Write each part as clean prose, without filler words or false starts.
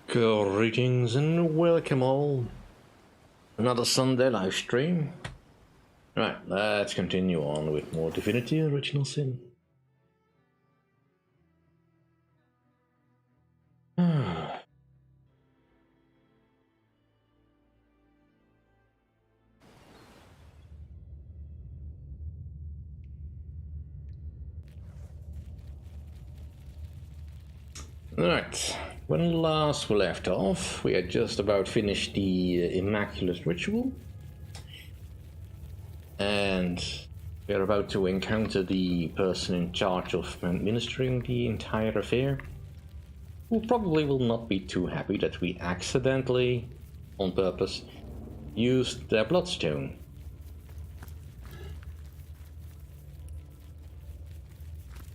Greetings and welcome all. Another Sunday live stream. Right, let's continue on with more Divinity Original Sin. Right, when last we left off, we had just about finished the Immaculate Ritual. And we are about to encounter the person in charge of administering the entire affair, who probably will not be too happy that we accidentally, on purpose, used their bloodstone.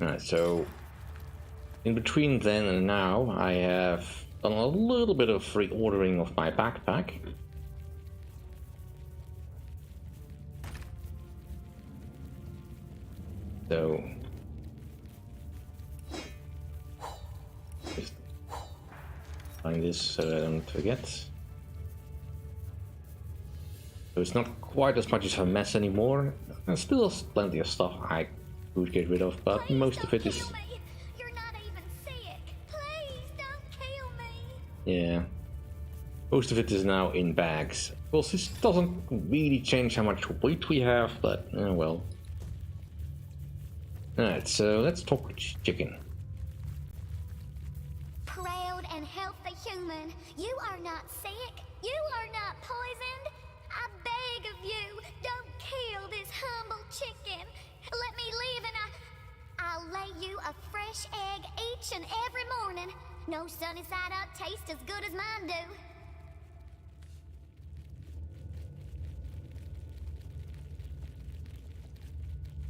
Alright, so in between then and now, I have done a little bit of reordering of my backpack. So just find this so I don't forget. So it's not quite as much as a mess anymore. There's still plenty of stuff I could get rid of, but Please most of it is. You're not even sick. Please don't kill me. Yeah. Most of it is now in bags. Of course, this doesn't really change how much weight we have, but well. Alright, so let's talk chicken. Proud and healthy human, you are not sick. You are not poisoned. I beg of you, don't kill this humble chicken. Let me live and I'll lay you a fresh egg each and every morning. No sunny side up taste as good as mine do.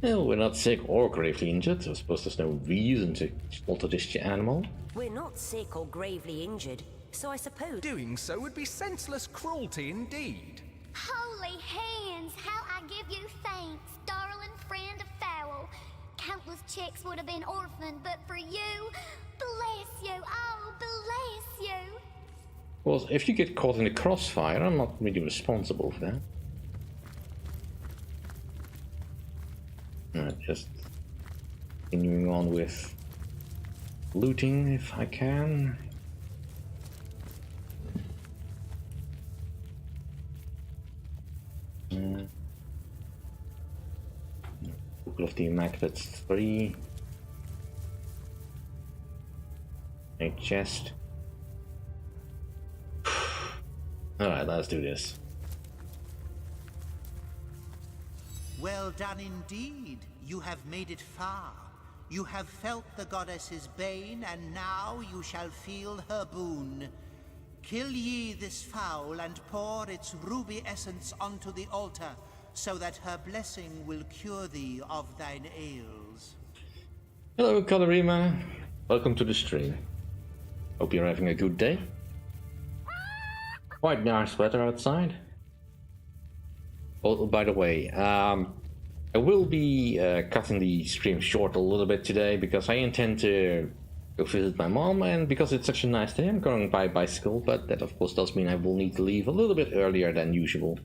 Well, we're not sick or gravely injured. I suppose there's no reason to slaughter this animal. We're not sick or gravely injured, so I suppose Doing so would be senseless cruelty indeed. Holy hands, how I give you thanks, darling friend of fowl. Countless chicks would have been orphaned, but for you, bless you, oh, bless you. Well, if you get caught in the crossfire, I'm not really responsible for that. Just continuing on with looting if I can. Book of the Immaculate 3. A chest. Alright, let's do this. Well done indeed. You have made it far. You have felt the goddess's bane, and now you shall feel her boon. Kill ye this fowl and pour its ruby essence onto the altar, so that her blessing will cure thee of thine ails. Hello, Katarima. Welcome to the stream. Hope you're having a good day. Quite nice weather outside. Oh, by the way, I will be cutting the stream short a little bit today because I intend to go visit my mom, and because it's such a nice day, I'm going by bicycle, but that of course does mean I will need to leave a little bit earlier than usual,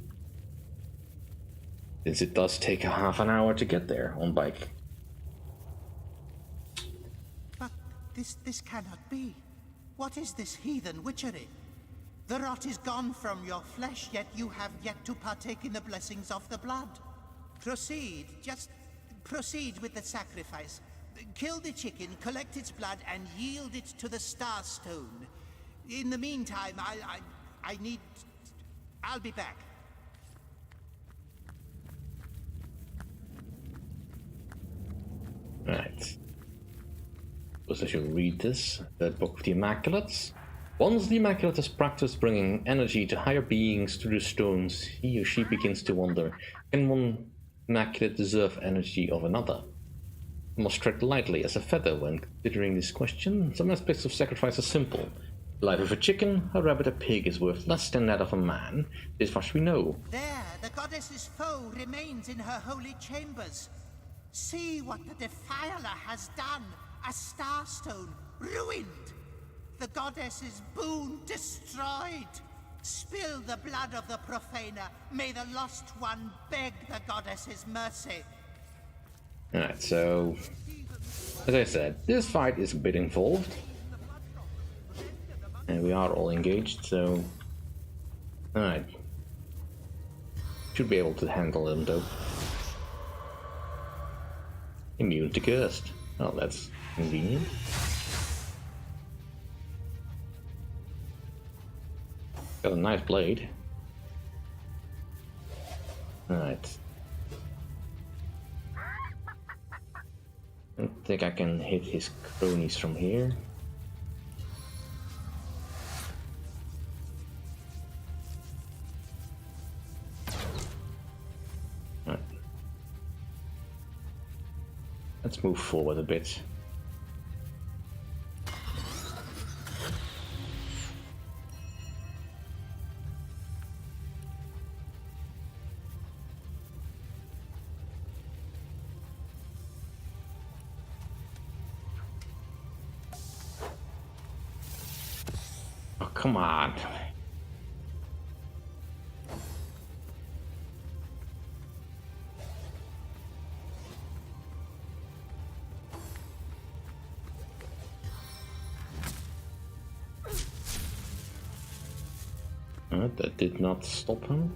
since it does take a half an hour to get there on bike. But this cannot be. What is this heathen witchery? The rot is gone from your flesh, yet you have yet to partake in the blessings of the blood. Proceed, just proceed with the sacrifice. Kill the chicken, collect its blood, and yield it to the Star Stone. In the meantime, I'll be back. Right. Suppose I should read this. The Book of the Immaculates. Once the Immaculate has practiced bringing energy to higher beings through the stones, he or she begins to wonder, can one Immaculate deserve energy of another? I must tread lightly as a feather when considering this question. Some aspects of sacrifice are simple. The life of a chicken, a rabbit, a pig is worth less than that of a man. This much we know. There, the goddess's foe remains in her holy chambers. See what the Defiler has done. A Starstone, ruined. The goddess's boon destroyed. Spill the blood of the profaner. May the lost one beg the goddess's mercy. Alright, so as I said, this fight is a bit involved. And we are all engaged, so alright. Should be able to handle them though. Immune to cursed. Well, that's convenient. Got a nice blade. Alright. I don't think I can hit his cronies from here. Alright. Let's move forward a bit. Oh, come on. That did not stop him.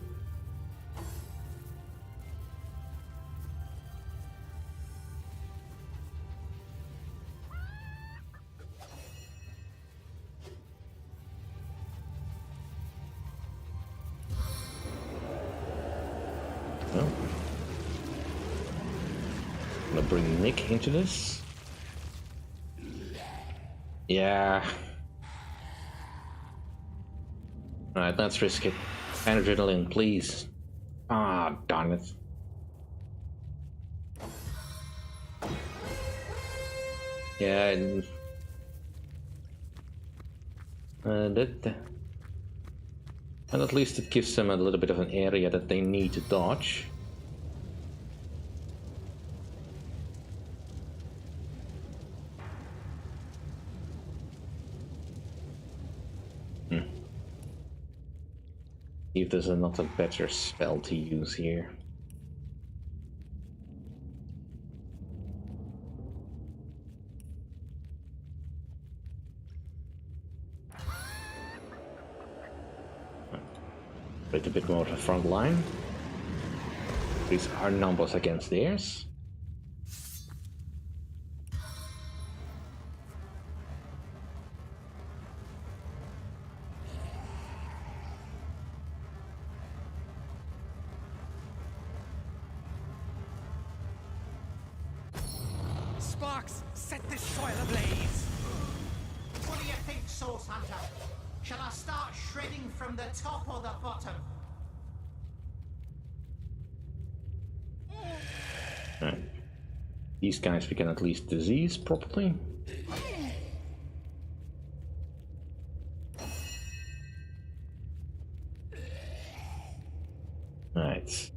Well, I'm gonna bring Nick into this. Yeah. Alright, let's risk it. Adrenaline, please. Ah, darn it. Yeah, and at least it gives them a little bit of an area that they need to dodge. See if there's not a better spell to use here. Create a bit more of a front line. Increase our numbers against theirs. Sparks, set this soil ablaze! What do you think, Source Hunter? Shall I start shredding from the top or the bottom? Right. These guys we can at least disease properly. Right.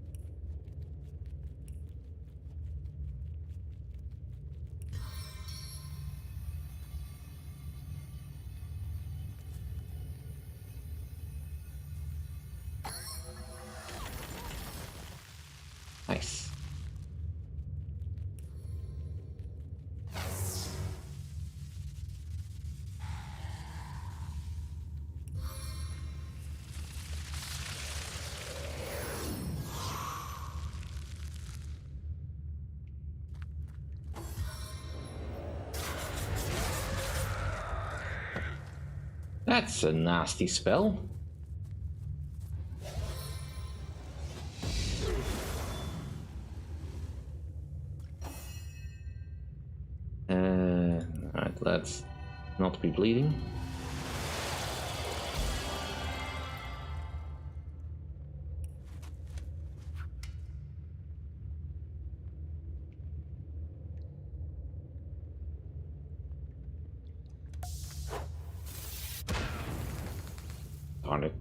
Nice. That's a nasty spell. Alright, let's not be bleeding. Darn it.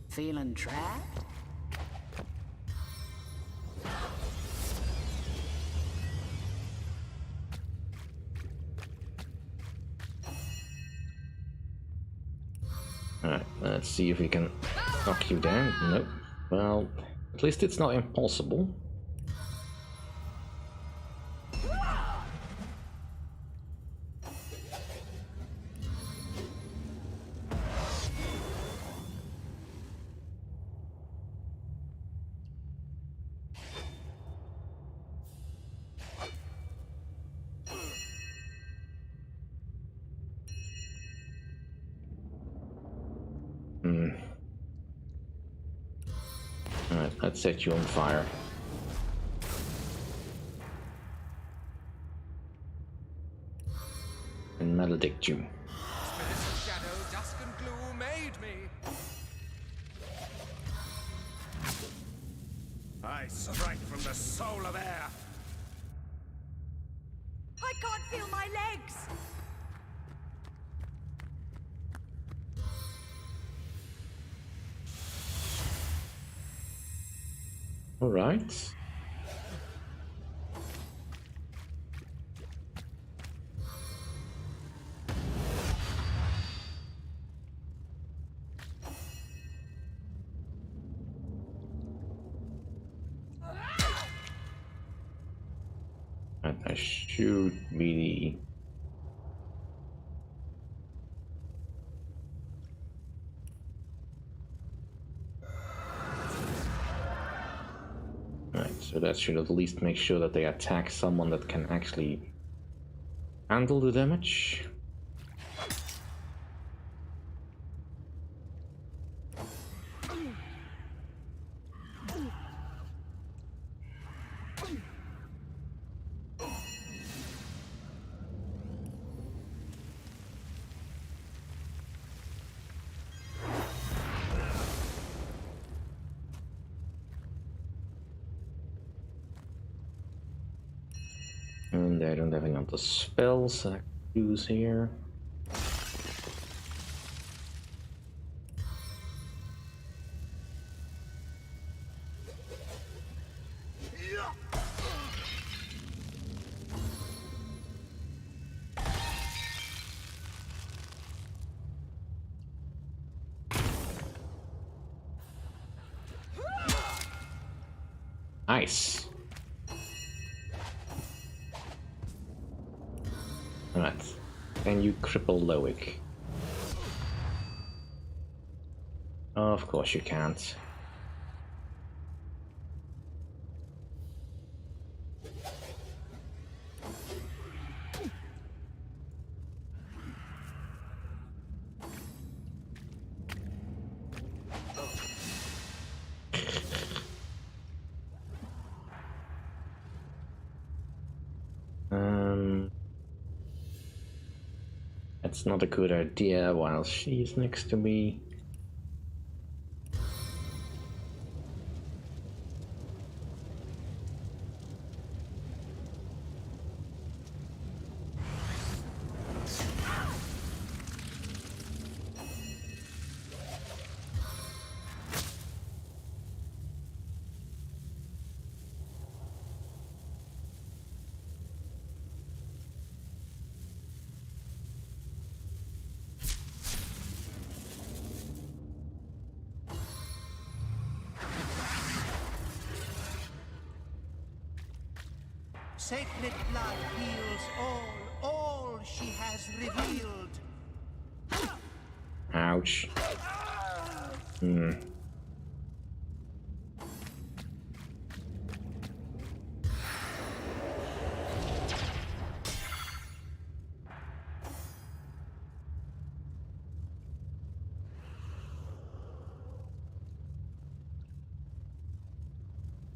Feeling trapped? Let's see if we can knock you down. Nope. Well, at least it's not impossible. Alright, let's set you on fire. And maledict you. Spirits of shadow, dusk and gloom made me. I strike from the soul of air. I can't feel my legs! Alright. I should really... Right, so that should at least make sure that they attack someone that can actually handle the damage. And I don't have any other spells I can use here. Nice. Alright. Can you cripple Loic? Of course you can't. That's not a good idea while she's next to me. Sacred blood heals all she has revealed. Ouch.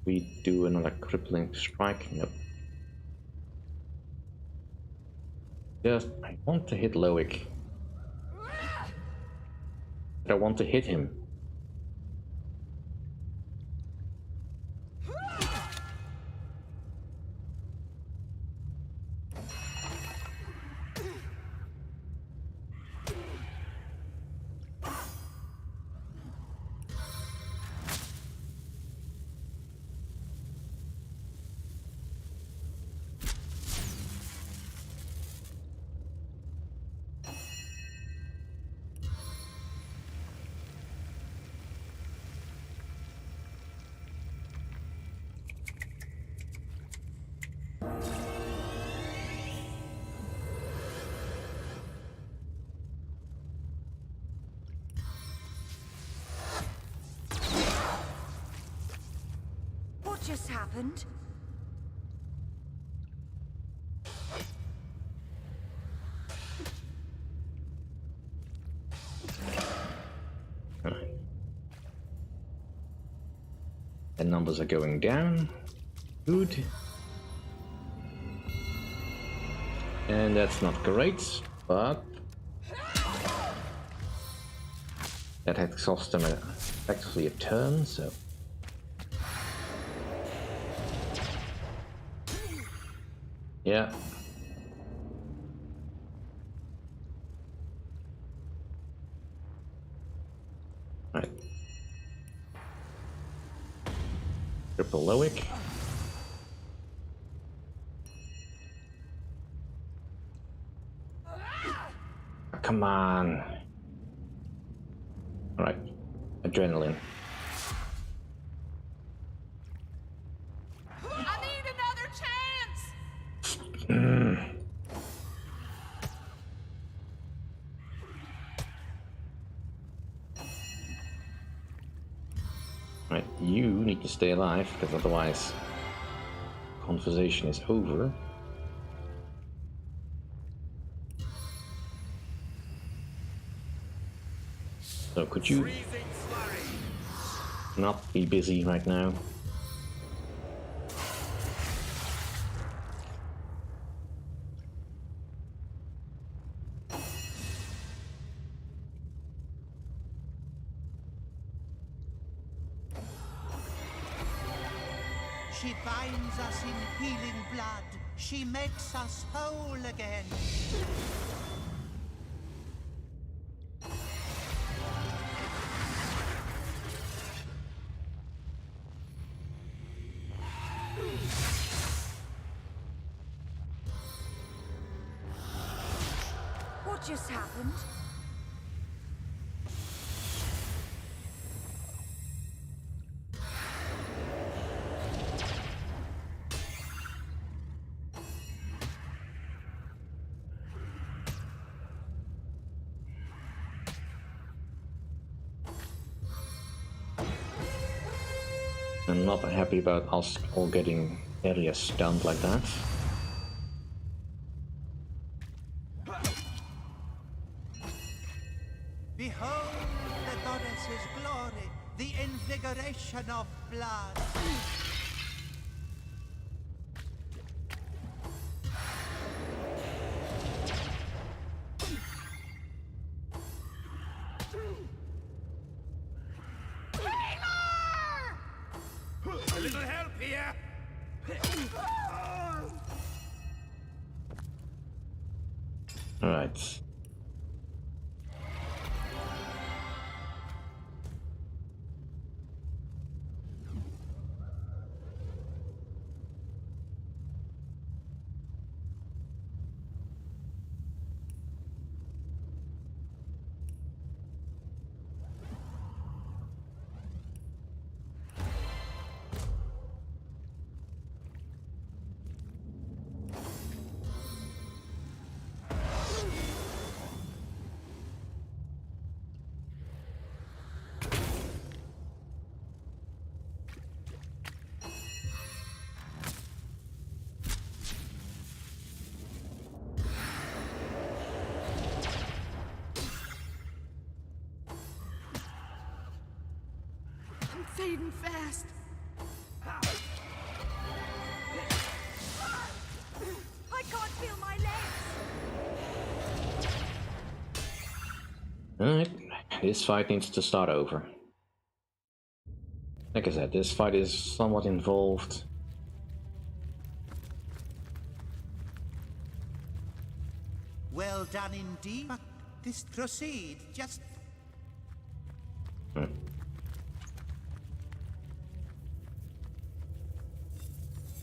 We do another crippling strike? Nope. Just, I want to hit Loic. But I want to hit him. just happened? Alright. The numbers are going down. Good. And that's not great, but that had cost them effectively a turn, so yeah. Right. Triple Loic. Come on. Alright. Adrenaline. I need another chance! Right, you need to stay alive, because otherwise conversation is over. So could you Freezing flurry! not be busy right now? She binds us in healing blood. She makes us whole again. What just happened? I'm not happy about us all getting area stunned like that. Behold the goddess's glory, the invigoration of blood. A little help here! Alright. I'm fading fast. I can't feel my legs! Alright. This fight needs to start over. Like I said, this fight is somewhat involved. Well done indeed. But this proceed, just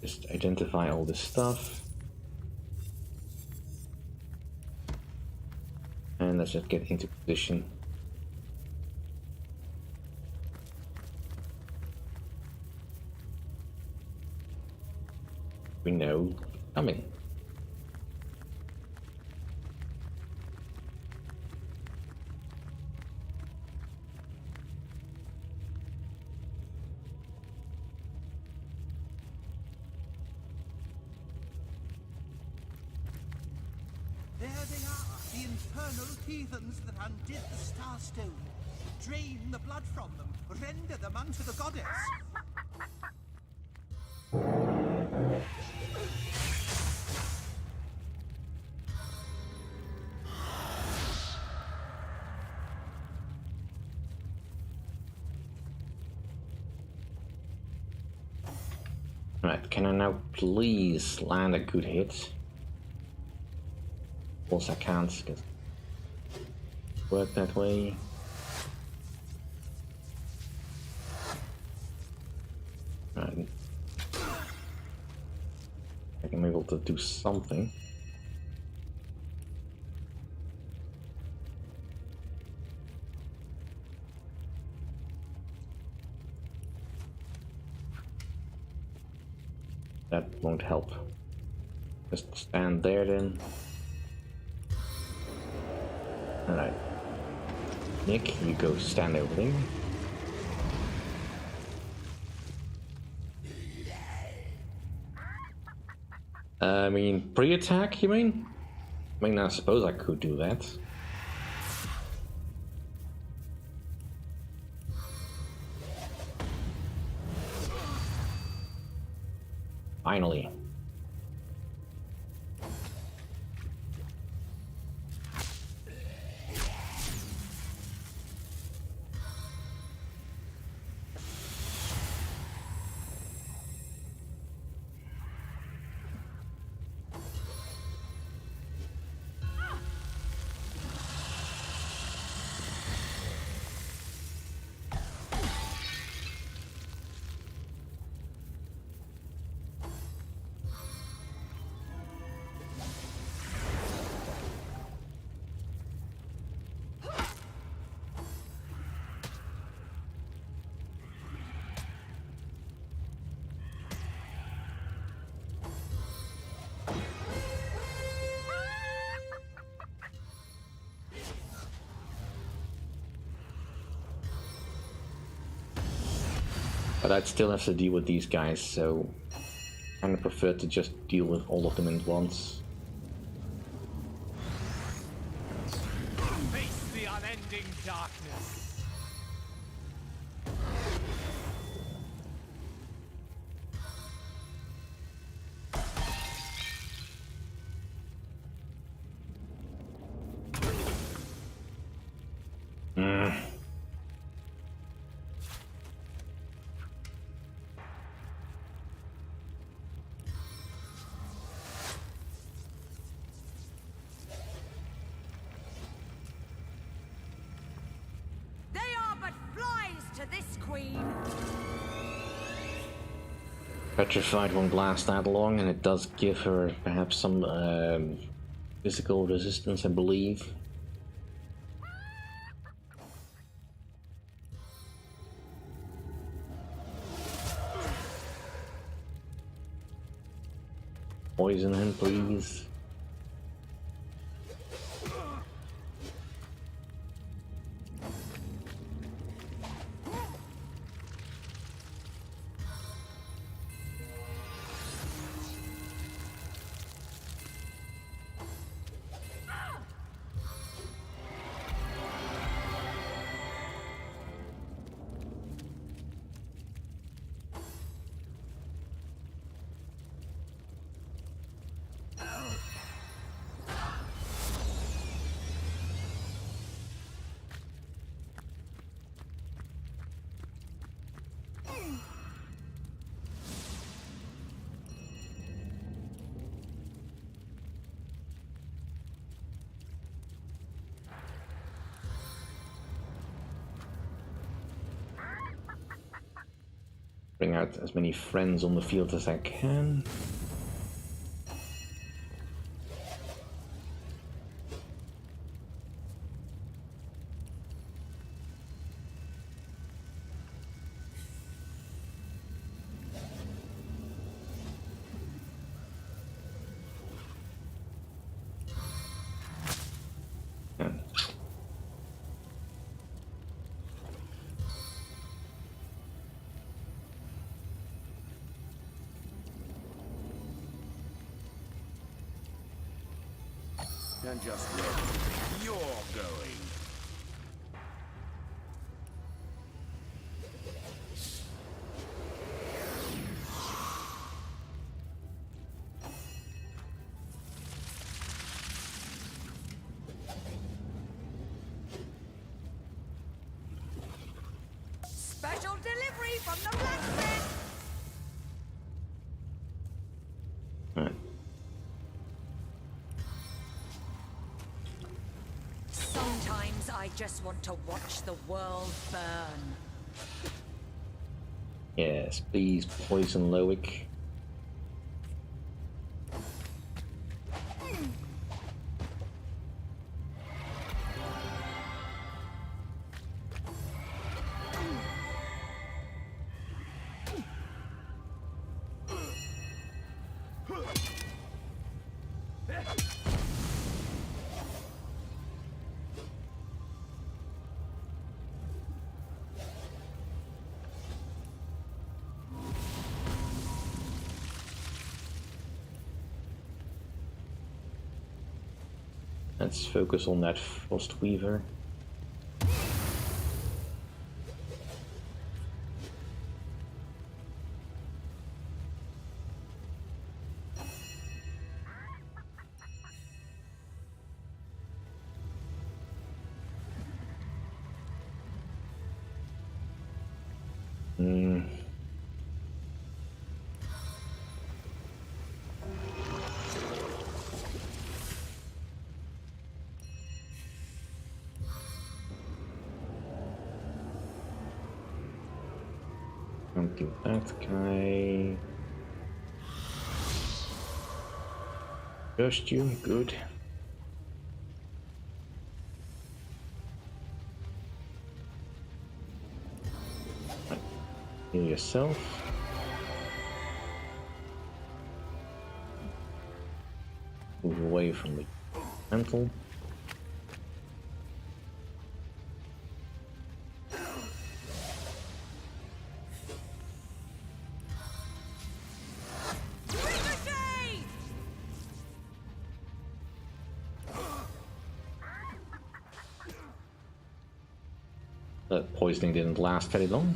Just identify all this stuff. And let's just get into position. We know coming. infernal heathens that undid the Starstone. Drain the blood from them, render them unto the goddess. Right, can I now please land a good hit? Of course I can't, because it work that way. Right. I can be able to do something. That won't help. Just stand there then. Alright. Nick, you go stand over there. I mean, pre-attack, you mean? I mean, I suppose I could do that. Finally. But I'd still have to deal with these guys, so I kind of prefer to just deal with all of them at once. Face the unending darkness. This queen. Petrified won't last that long, and it does give her perhaps some physical resistance, I believe. Poison him, please. Bring out as many friends on the field as I can. And just look. you're going. Special delivery from the blacksmith! Alright. Sometimes I just want to watch the world burn. Yes, please poison Loic. Let's focus on that Frost Weaver. Don't do that guy. Just you, good. Right. Heal yourself. Move away from the mantle. Ricochet! That poisoning didn't last very long.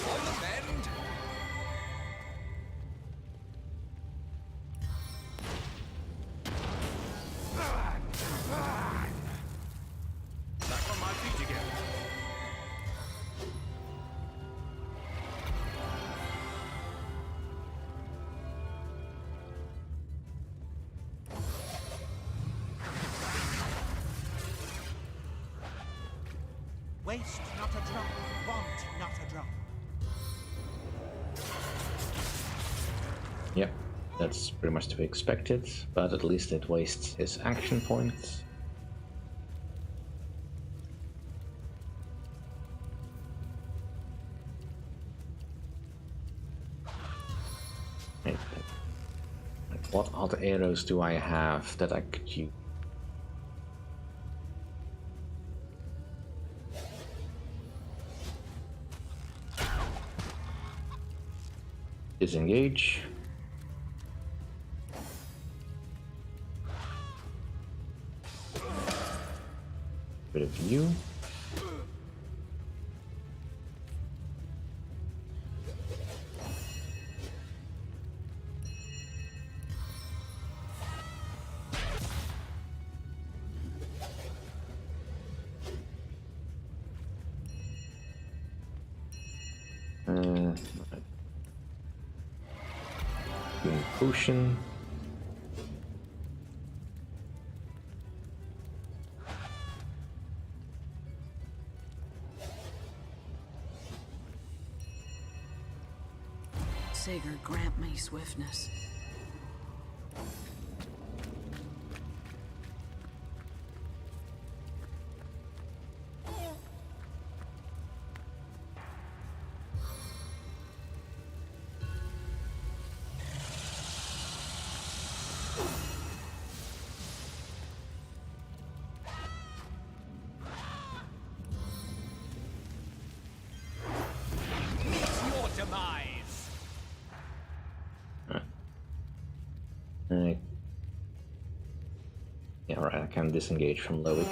On the bend. Back on my feet again. Waste not a drop, want not a drop. Yep, that's pretty much to be expected, but at least it wastes his action points. Right, what other arrows do I have that I could use? Disengage. Bit of you. Green potion. Sager, grant me swiftness. Your demise. Yeah, right, I can disengage from Loic.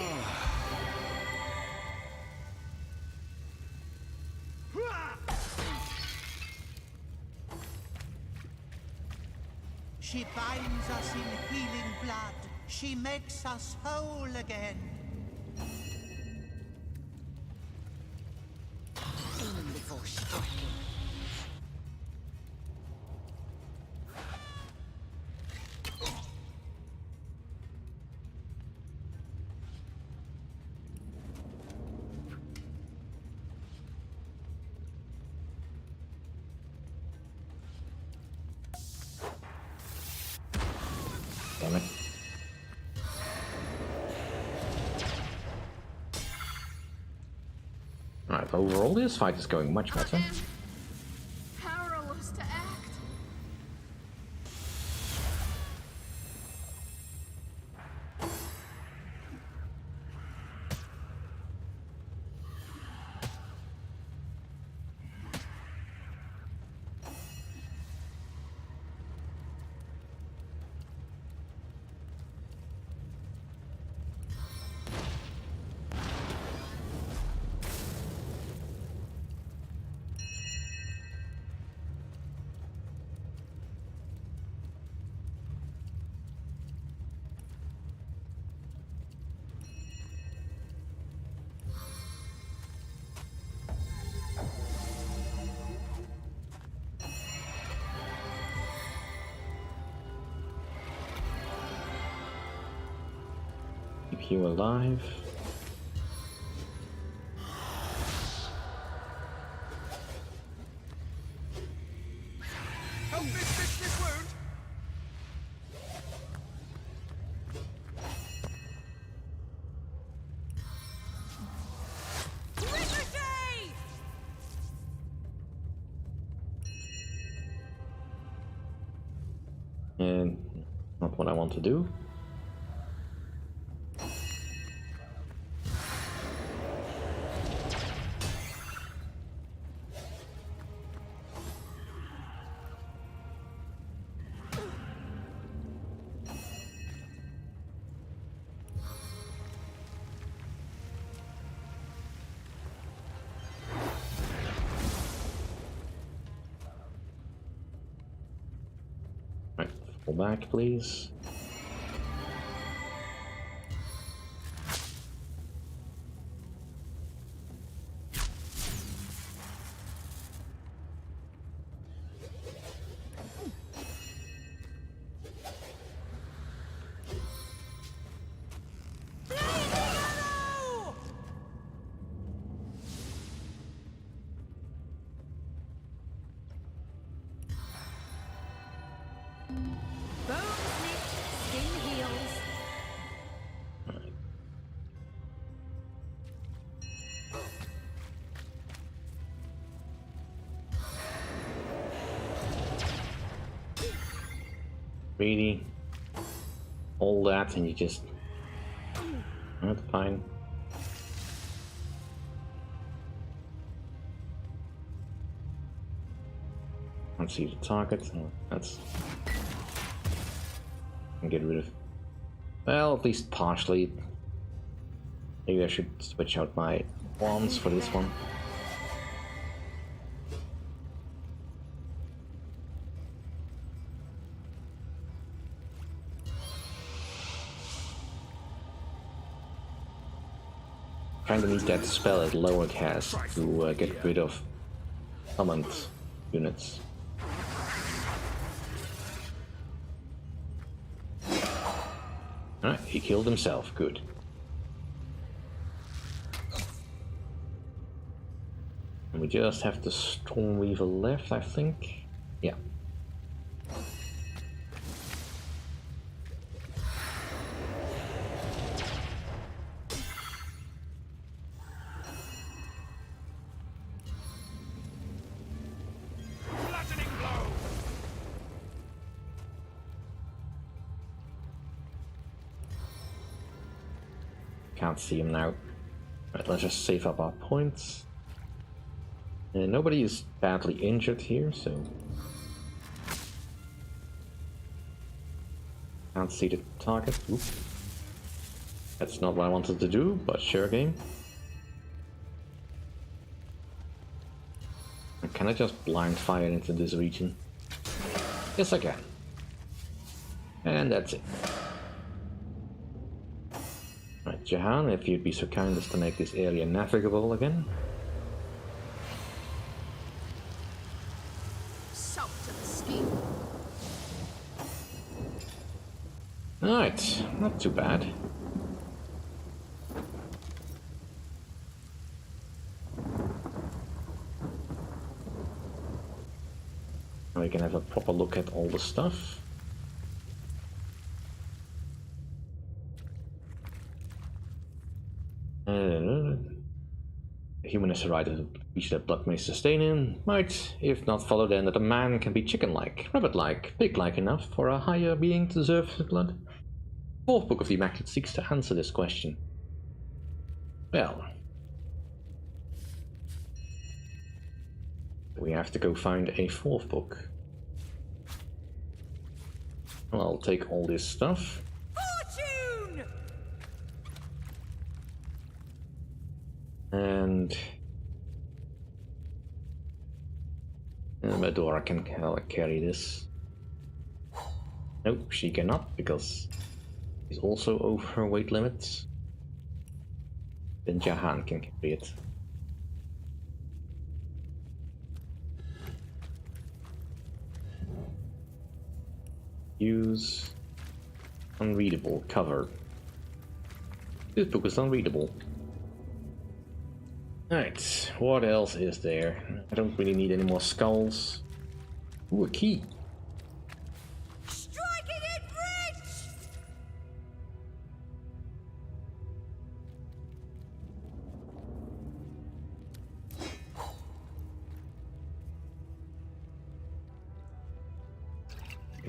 She binds us in healing blood. She makes us whole again. Even before striking. Damn it. Alright, overall this fight is going much better. Powerless to act. Keep you alive. Help me fix this wound. Ricochet! And not what I want to do. Right, fall back, please. Bones nicked, skin heals. Really? All that and you just... That's fine. Can't see the target. Oh, that's... Can get rid of... Well, at least partially. Maybe I should switch out my wands for this one. Trying to need that spell that Loic has to get rid of summoned units. Alright, he killed himself. Good. And we just have the Stormweaver left, I think. Yeah. Flattening blow. Can't see him now. Right, let's just save up our points. And nobody is badly injured here, so... Can't see the target. Oop. That's not what I wanted to do, but sure game. Can I just blind fire into this region? Yes, I can. And that's it. Right, Jahan, if you'd be so kind as to make this area navigable again. Salt to the skin. Alright, not too bad. Now we can have a proper look at all the stuff. The human has the right to reach that blood may sustain him, might, if not follow then that a man can be chicken-like, rabbit-like, pig-like enough for a higher being to deserve his blood. The fourth book of the Immaculate seeks to answer this question. Well, we have to go find a fourth book. Well, I'll take all this stuff. Fortune! And Medora can carry this. Nope, she cannot because she's also over her weight limits. Then Jahan can carry it. Use unreadable cover. This book is unreadable. Alright, what else is there? I don't really need any more skulls. Ooh, a key. Striking it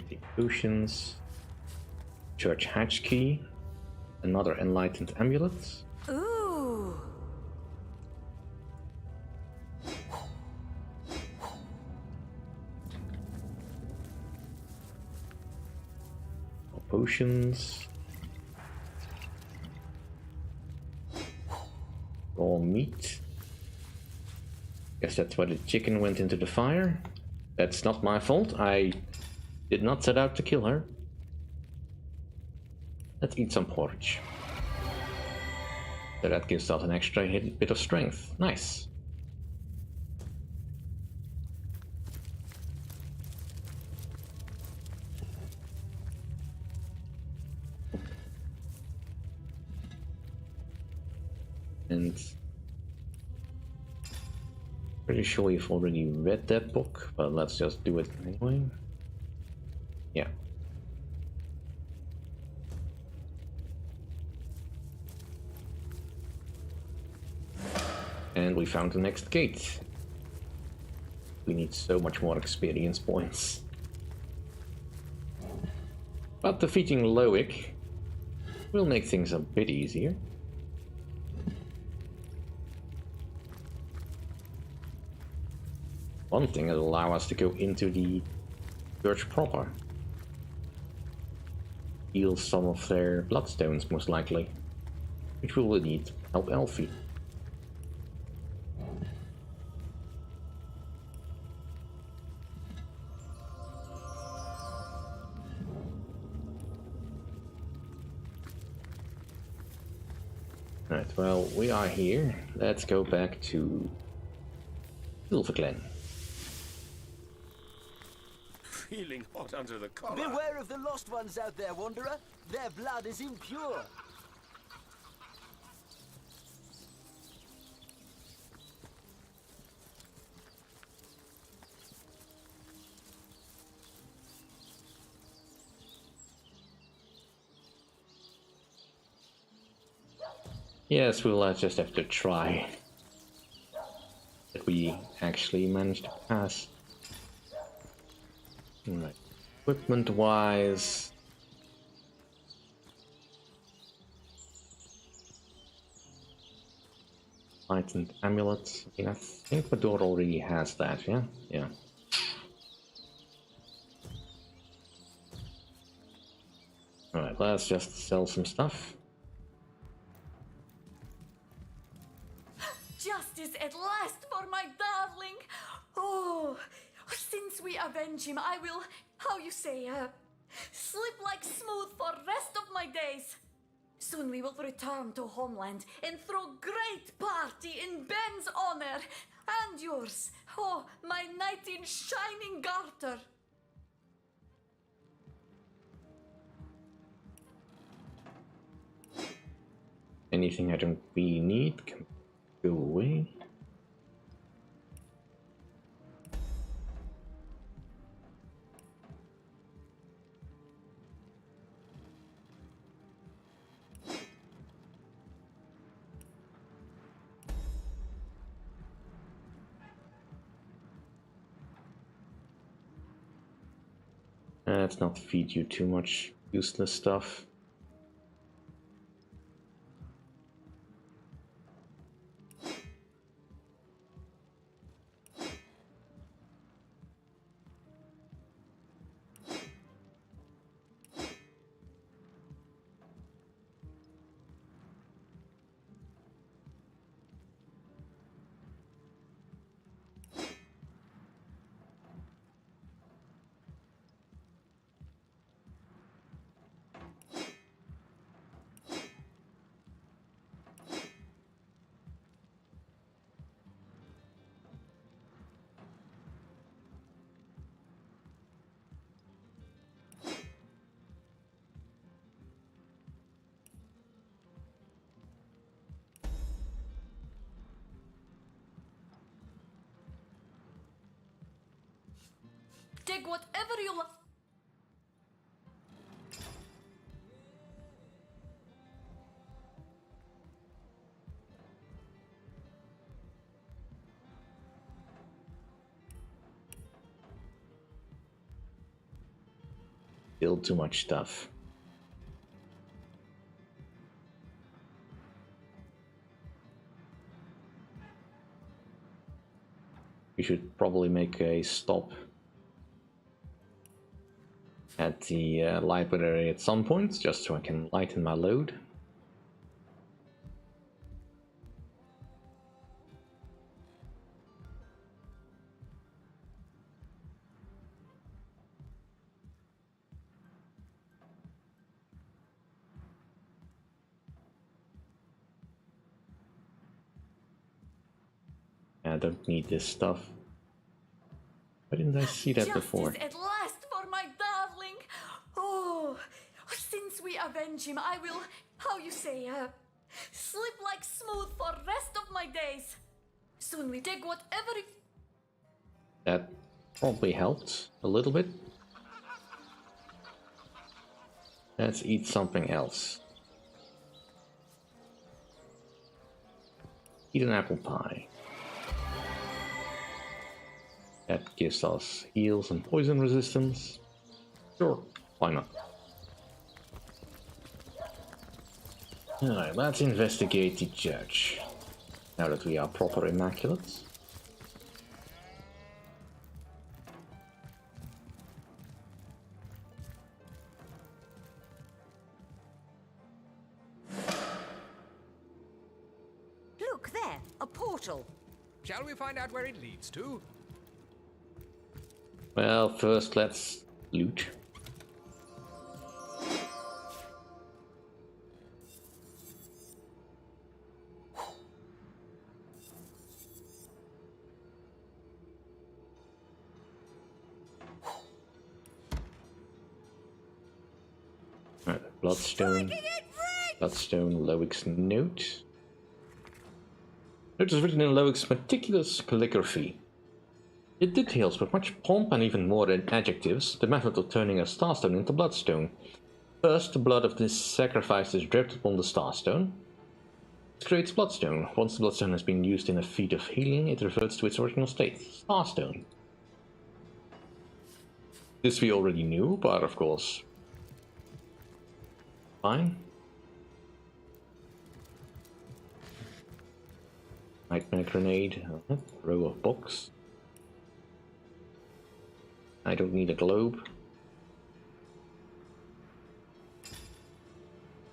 rich! Potions. Church hatch key. Another enlightened amulet. Ooh. Potions. Raw meat. Guess that's why the chicken went into the fire. That's not my fault. I did not set out to kill her. Let's eat some porridge. So that gives us an extra bit of strength. Nice. And pretty sure you've already read that book, but let's just do it anyway. Yeah. And we found the next gate. We need so much more experience points. But defeating Loic will make things a bit easier. One thing will allow us to go into the church proper. Heal some of their bloodstones, most likely. Which we will need to help Elfie. Right, well, we are here. Let's go back to Silverglen. Feeling hot under the collar. Beware of the lost ones out there, Wanderer. Their blood is impure. Yes, we'll just have to try. That we actually managed to pass. Right. Equipment wise. Lightened amulets. I mean, I think the door already has that, yeah? Yeah. Alright, let's just sell some stuff. Justice at last for my darling! Oh, since we avenge him, I will, how you say, slip like smooth for rest of my days. Soon we will return to homeland and throw great party in Ben's honor and yours. Oh, my knight in shining garter. Anything I don't really need can go away. Let's not feed you too much useless stuff. Take whatever you like. Build too much stuff. We should probably make a stop at the library at some point, just so I can lighten my load. I don't need this stuff. Why didn't I see that before? Justice at last for my darling! Oh, since we avenge him, I will, how you say, slip like smooth for rest of my days. Soon we take whatever it... That probably helped a little bit. Let's eat something else. Eat an apple pie. That gives us heals and poison resistance. Sure, why not? Alright, let's investigate the judge. Now that we are proper immaculates. Look there, a portal. Shall we find out where it leads to? Well, first let's loot. Right, Bloodstone. Bloodstone, Loic's note. Note is written in Loic's meticulous calligraphy. It details with much pomp and even more adjectives the method of turning a starstone into bloodstone. First, the blood of this sacrifice is dripped upon the starstone. This creates bloodstone. Once the bloodstone has been used in a feat of healing, it reverts to its original state, starstone. This we already knew, but of course, fine. Nightmare grenade, row of books. I don't need a globe.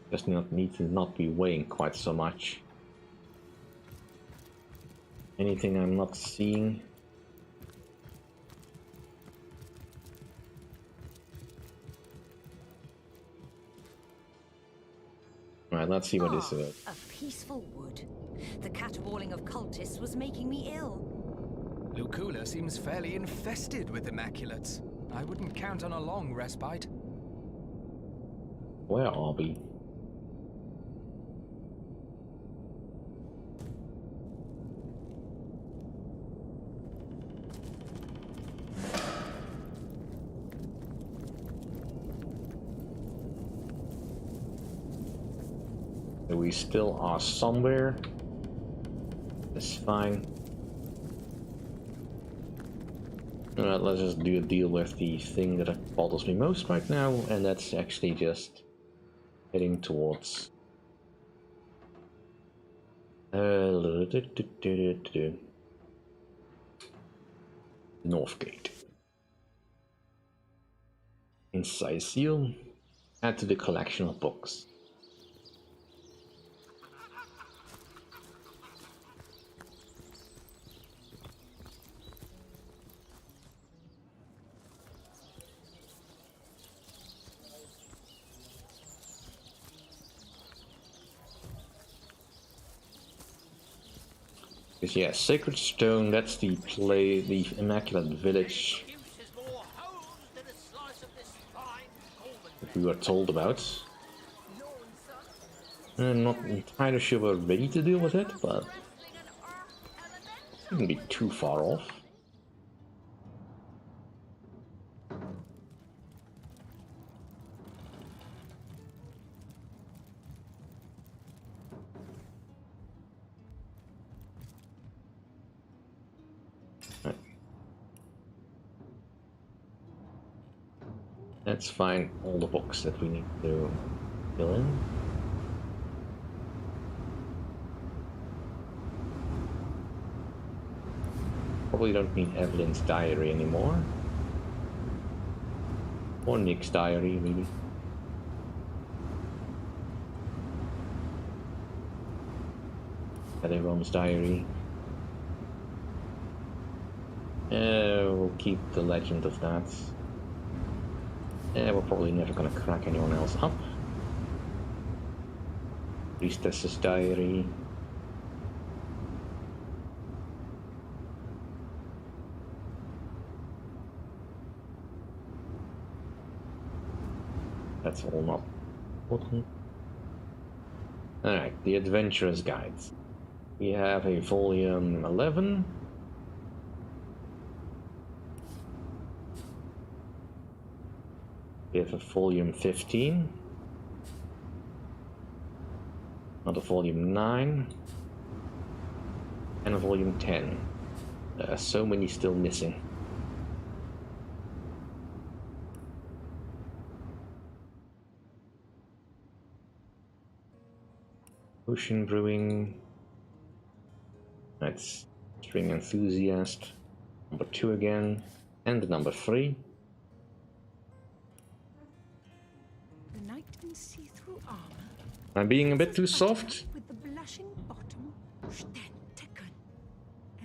Just need to not be weighing quite so much. Anything I'm not seeing? Right, let's see what this is. A peaceful wood. The caterwauling of cultists was making me ill. Lucula seems fairly infested with Immaculates. I wouldn't count on a long respite. Where are we? We still are somewhere. That's fine. Alright, let's just do a deal with the thing that bothers me most right now, and that's actually just heading towards North Gate. Inside seal. Add to the collection of books. Because yeah, Sacred Stone, that's the Immaculate Village that we were told about. I'm not entirely sure we're ready to deal with it, but it shouldn't be too far off. Let's find all the books that we need to fill in. Probably don't need Evelyn's diary anymore. Or Nick's diary, maybe. Everyone's diary. We'll keep the legend of that. We're probably never gonna crack anyone else up. Priestess's diary. That's all not important. Alright, the Adventurer's Guides. We have a volume 11. We have a volume 15. Another volume 9. And a volume 10. So many still missing. Ocean Brewing. That's String Enthusiast. Number 2 again. And number 3. See-through armor. I'm being a bit too soft. With the blushing bottom.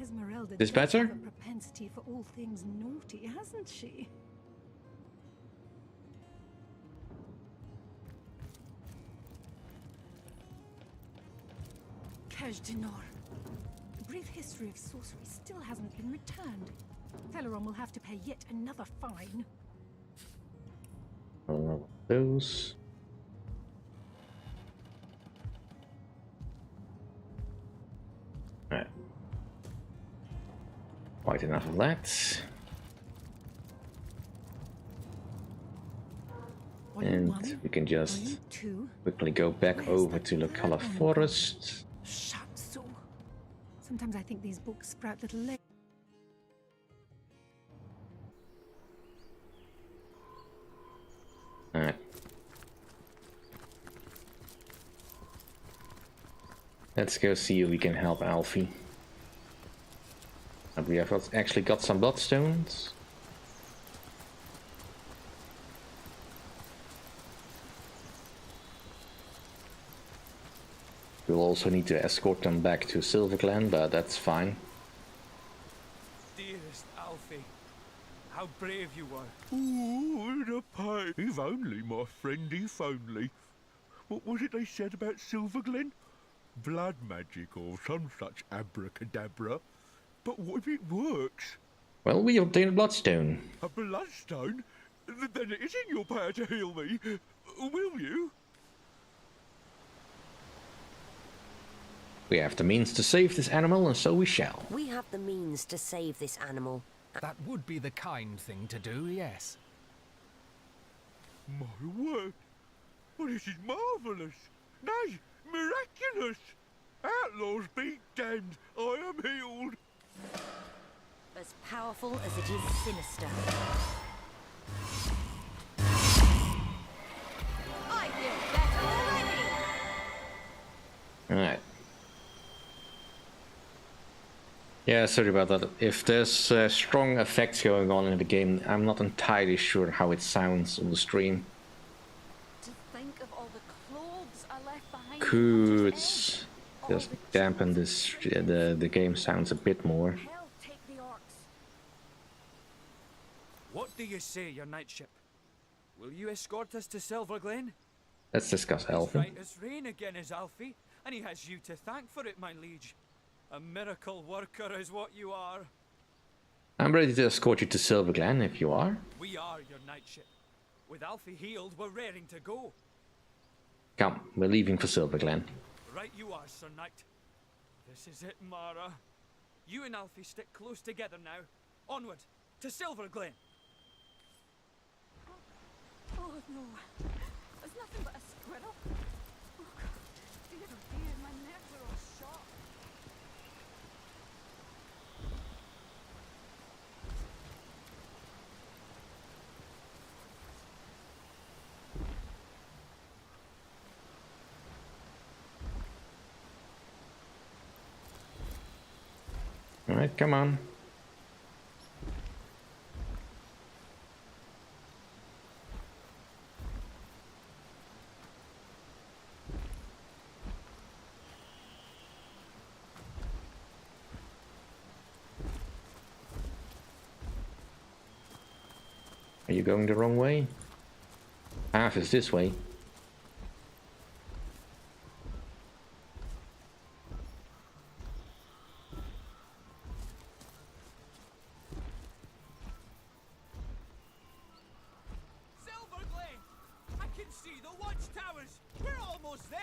Esmeralda This better? has a propensity for all things naughty, hasn't she? Cache d'Nor. The brief history of sorcery still hasn't been returned. Teleron will have to pay yet another fine. Those. quite enough of that. And we can just quickly go back over to the Color Forest. Shatsu. Sometimes I think these books sprout little legs. Alright. Let's go see if we can help Alfie. And we have actually got some bloodstones. We'll also need to escort them back to Silverglen, but that's fine. Dearest Alfie, how brave you were. Oh, the pain. If only, my friend, if only. What was it they said about Silverglen? Blood magic or some such abracadabra. But what if it works? Well, we obtained a bloodstone. A bloodstone? Then it is in your power to heal me. Will you? We have the means to save this animal, and so we shall. We have the means to save this animal. That would be the kind thing to do, yes. My word. Well, this is marvellous. Nay, miraculous. Outlaws be damned. I am healed. As powerful as it is sinister. I feel better already! Alright. Yeah, sorry about that. If there's strong effects going on in the game, I'm not entirely sure how it sounds on the stream. To think of all the clothes I left behind. Could just dampen this the game sounds a bit more. Hell, take the orcs. What do you say, your knightship? Will you escort us to Silverglen? Let's discuss He's Elfin. right as rain again is Alfie, and he has you to thank for it, my liege. A miracle worker is what you are. I'm ready to escort you to Silverglen if you are. We are your knightship. With Alfie healed, we're raring to go. Come, we're leaving for Silverglen. Right you are, Sir Knight. This is it, Mara. You and Alfie stick close together now. Onward, to Silverglen. Oh no, there's nothing but a squirrel. Oh God, dear, oh dear, my nerves are all shot. Alright, come on. Are you going the wrong way? Path is this way. Silverglen! I can see the watchtowers! We're almost there!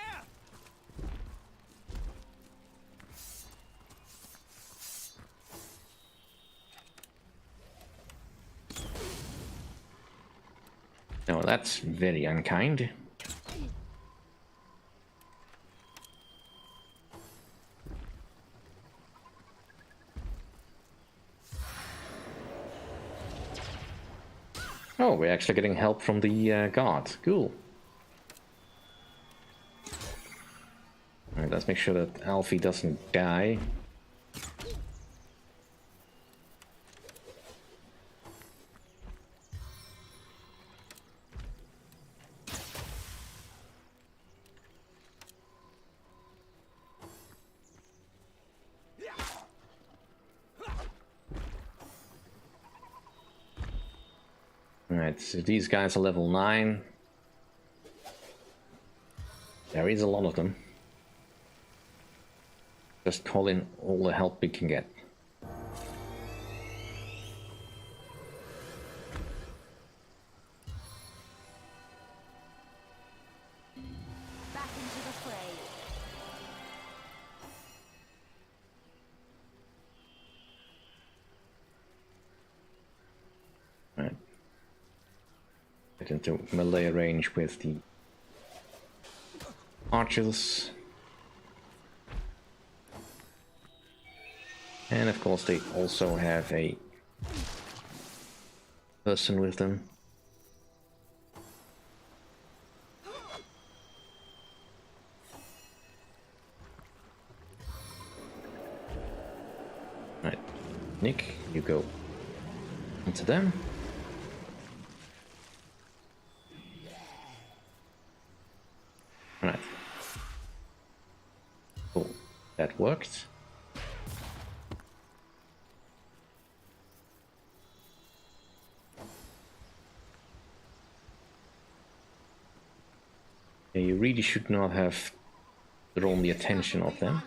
No, that's very unkind. Oh, we're actually getting help from the guard. Cool. Alright, let's make sure that Alfie doesn't die. Alright, so these guys are level 9. There is a lot of them. Just call in all the help we can get. Back into the fray. Get into melee range with the archers. And of course they also have a person with them. Right, Nick, you go onto them. Right. Cool, that worked. Yeah, you really should not have drawn the attention of them.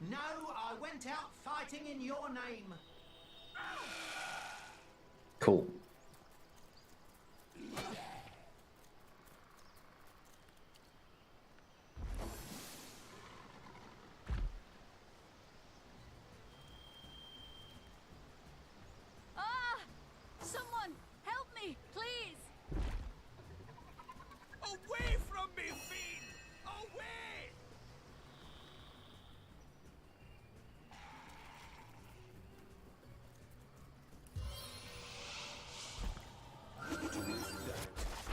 No, I went out fighting in your name. Cool. Ah! Someone, help me, please! Away from me, fiend! Away!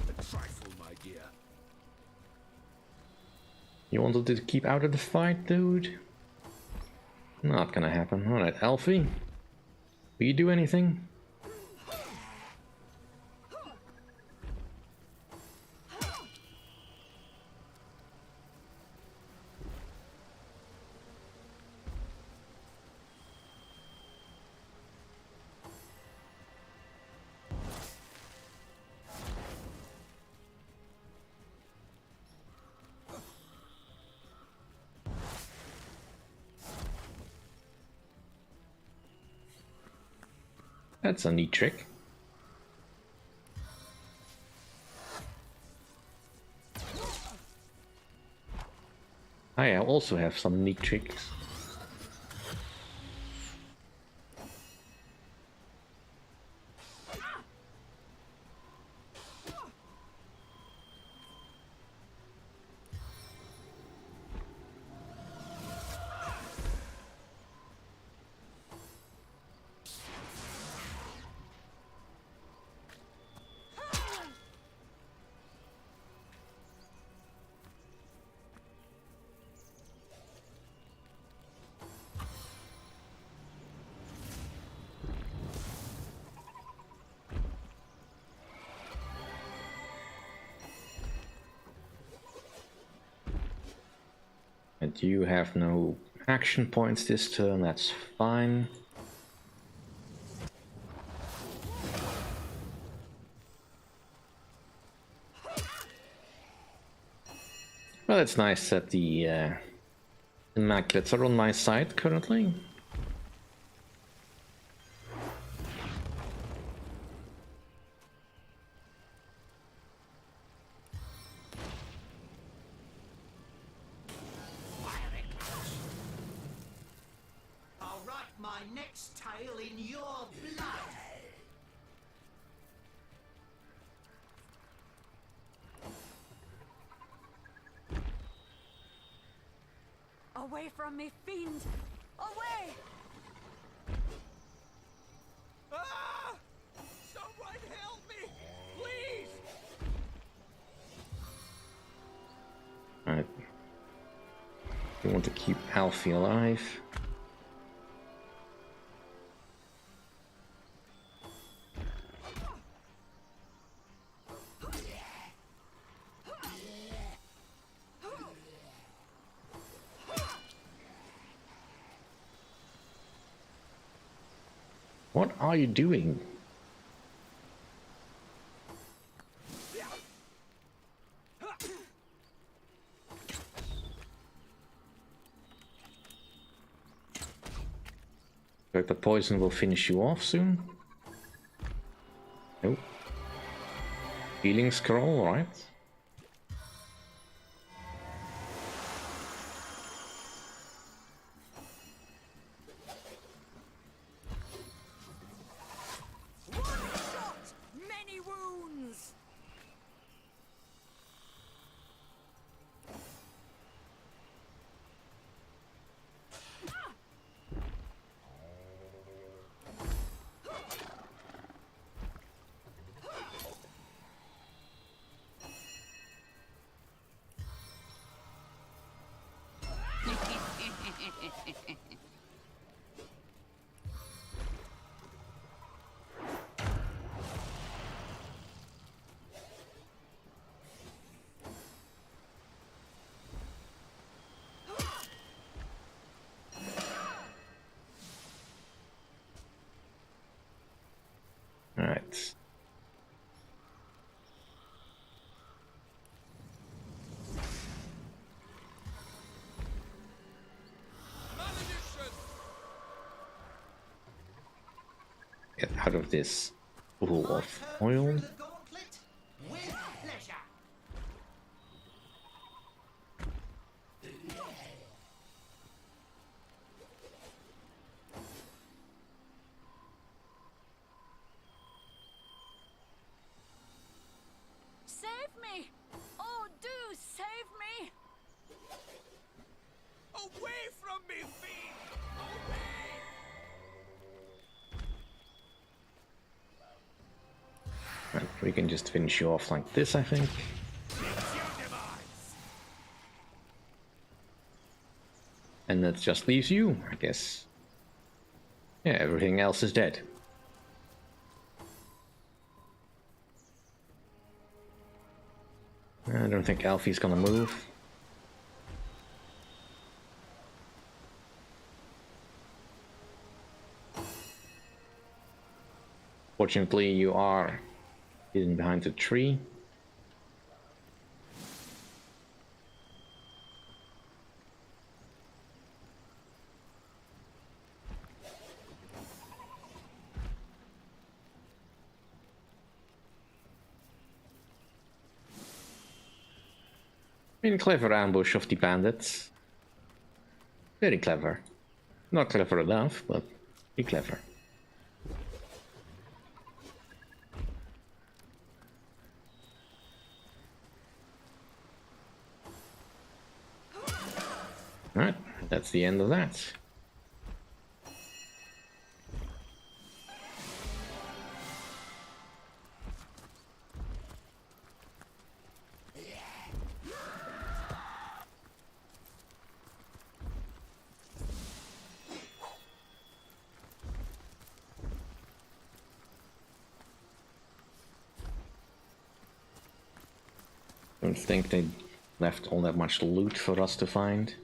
A trifle, my dear. You wanted to keep out of the fight, dude? Not gonna happen. Alright, Alfie. Will you do anything? That's a neat trick. I also have some neat tricks. And you have no action points this turn, that's fine. Well, it's nice that the Immaculates are on my side currently. I'll write my next tale in your blood. Away from me, fiend! Away! Ah! Someone help me! Please! Alright. We want to keep Alfie alive. What are you doing? Like the poison will finish you off soon? Nope. Healing scroll, right? One shot, many wounds. Alright. Get out of this pool of oil. Save me! Oh, do save me! Away from me, fiend! Away! Right, we can just finish you off like this, I think. And that just leaves you, I guess. Yeah, everything else is dead. I don't think Alfie's gonna move. Fortunately, you are hidden behind the tree. I mean, clever ambush of the bandits. Very clever. Not clever enough, but pretty clever. Alright, that's the end of that. Don't think they left all that much loot for us to find.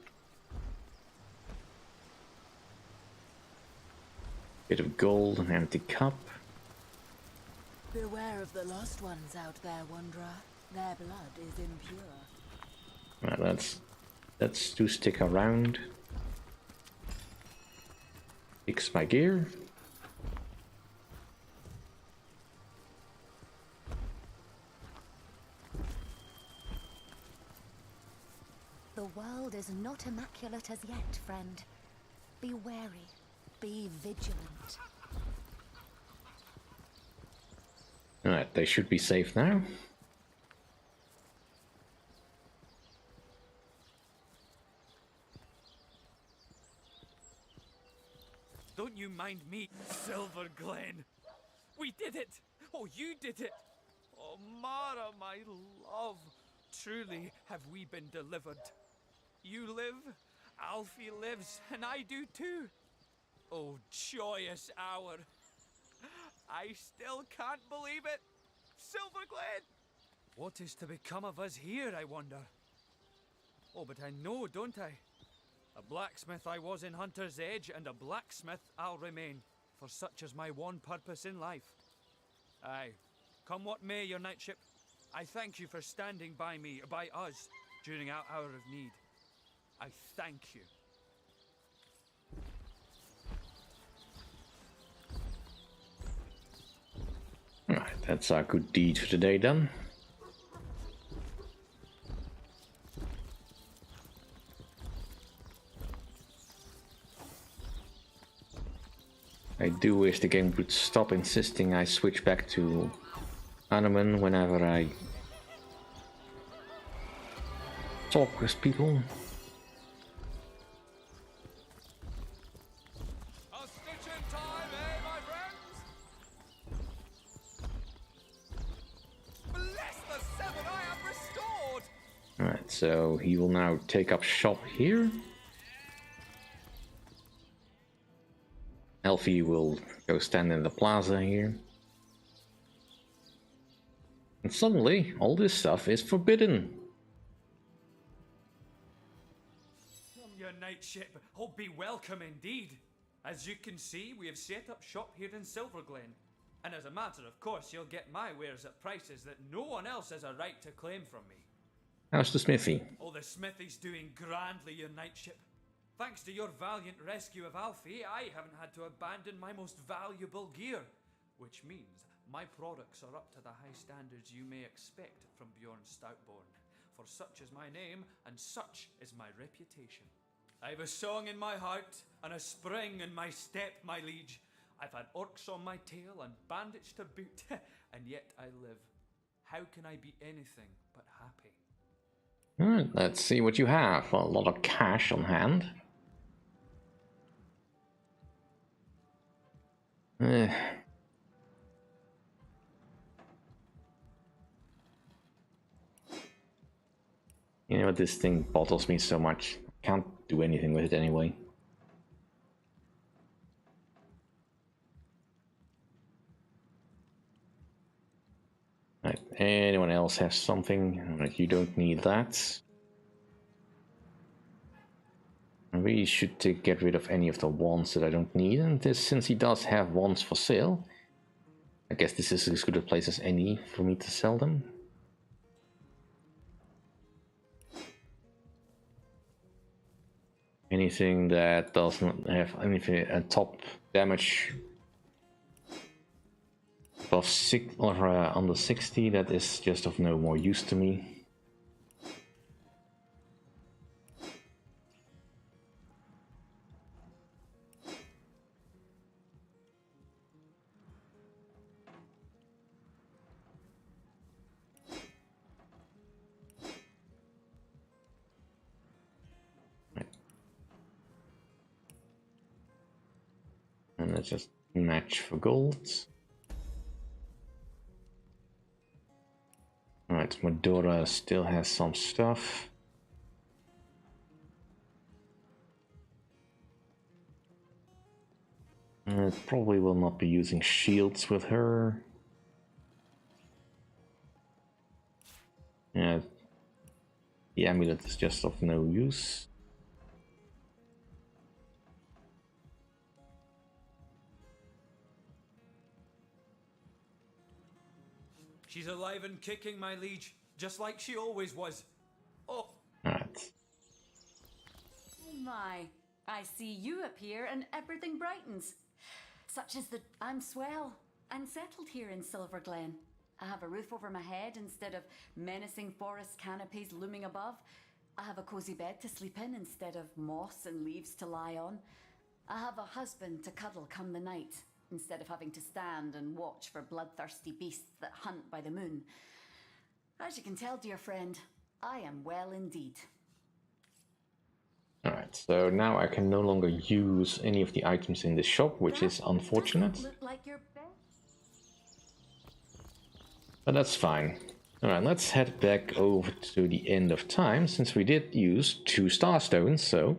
Bit of gold, an empty cup. Beware of the lost ones out there, Wanderer. Their blood is impure. Right, let's do stick around. Fix my gear. The world is not immaculate as yet, friend. Be wary. Be vigilant. Alright, they should be safe now. Don't you mind me, Silver Glen. We did it! Oh, you did it! Oh, Mara, my love. Truly have we been delivered. You live, Alfie lives, and I do too. Oh, joyous hour. I still can't believe it. Silver Glen! What is to become of us here, I wonder? Oh, but I know, don't I? A blacksmith I was in Hunter's Edge, and a blacksmith I'll remain, for such is my one purpose in life. Aye, come what may, your knightship, I thank you for standing by me, by us, during our hour of need. I thank you. Alright, that's our good deed for today done. I do wish the game would stop insisting I switch back to Hanuman whenever I talk with people. A stitch in time, eh, my friends? Bless the seven I am restored! Alright, so he will now take up shop here. Elfie will go stand in the plaza here. And suddenly, all this stuff is forbidden. Your knightship will be welcome indeed. As you can see, we have set up shop here in Silverglen. And as a matter of course, you'll get my wares at prices that no one else has a right to claim from me. How's the smithy? Oh, the smithy's doing grandly, your knightship. Thanks to your valiant rescue of Alfie, I haven't had to abandon my most valuable gear. Which means my products are up to the high standards you may expect from Bjorn Stoutborn. For such is my name, and such is my reputation. I've a song in my heart, and a spring in my step, my liege. I've had orcs on my tail and bandits to boot, and yet I live. How can I be anything but happy? Alright, let's see what you have. A lot of cash on hand. You know, this thing bothers me so much. I can't do anything with it anyway. Right, anyone else has something? Like, you don't need that. We should get rid of any of the wands that I don't need, and this, since he does have wands for sale, I guess this is as good a place as any for me to sell them. Anything that does not have anything top damage above 6 or under 60, that is just of no more use to me. And let's just match for gold. Alright, Medora still has some stuff. Probably will not be using shields with her. Yeah, the amulet is just of no use. She's alive and kicking, my liege, just like she always was. Oh. Alright. Oh my, I see you appear and everything brightens. Such as I'm swell and settled here in Silverglen. I have a roof over my head instead of menacing forest canopies looming above. I have a cozy bed to sleep in instead of moss and leaves to lie on. I have a husband to cuddle come the night, instead of having to stand and watch for bloodthirsty beasts that hunt by the moon. As you can tell, dear friend, I am well indeed. Alright, so now I can no longer use any of the items in the shop, which is unfortunate. Look like your bed. But that's fine. Alright, let's head back over to the end of time, since we did use 2 star stones, so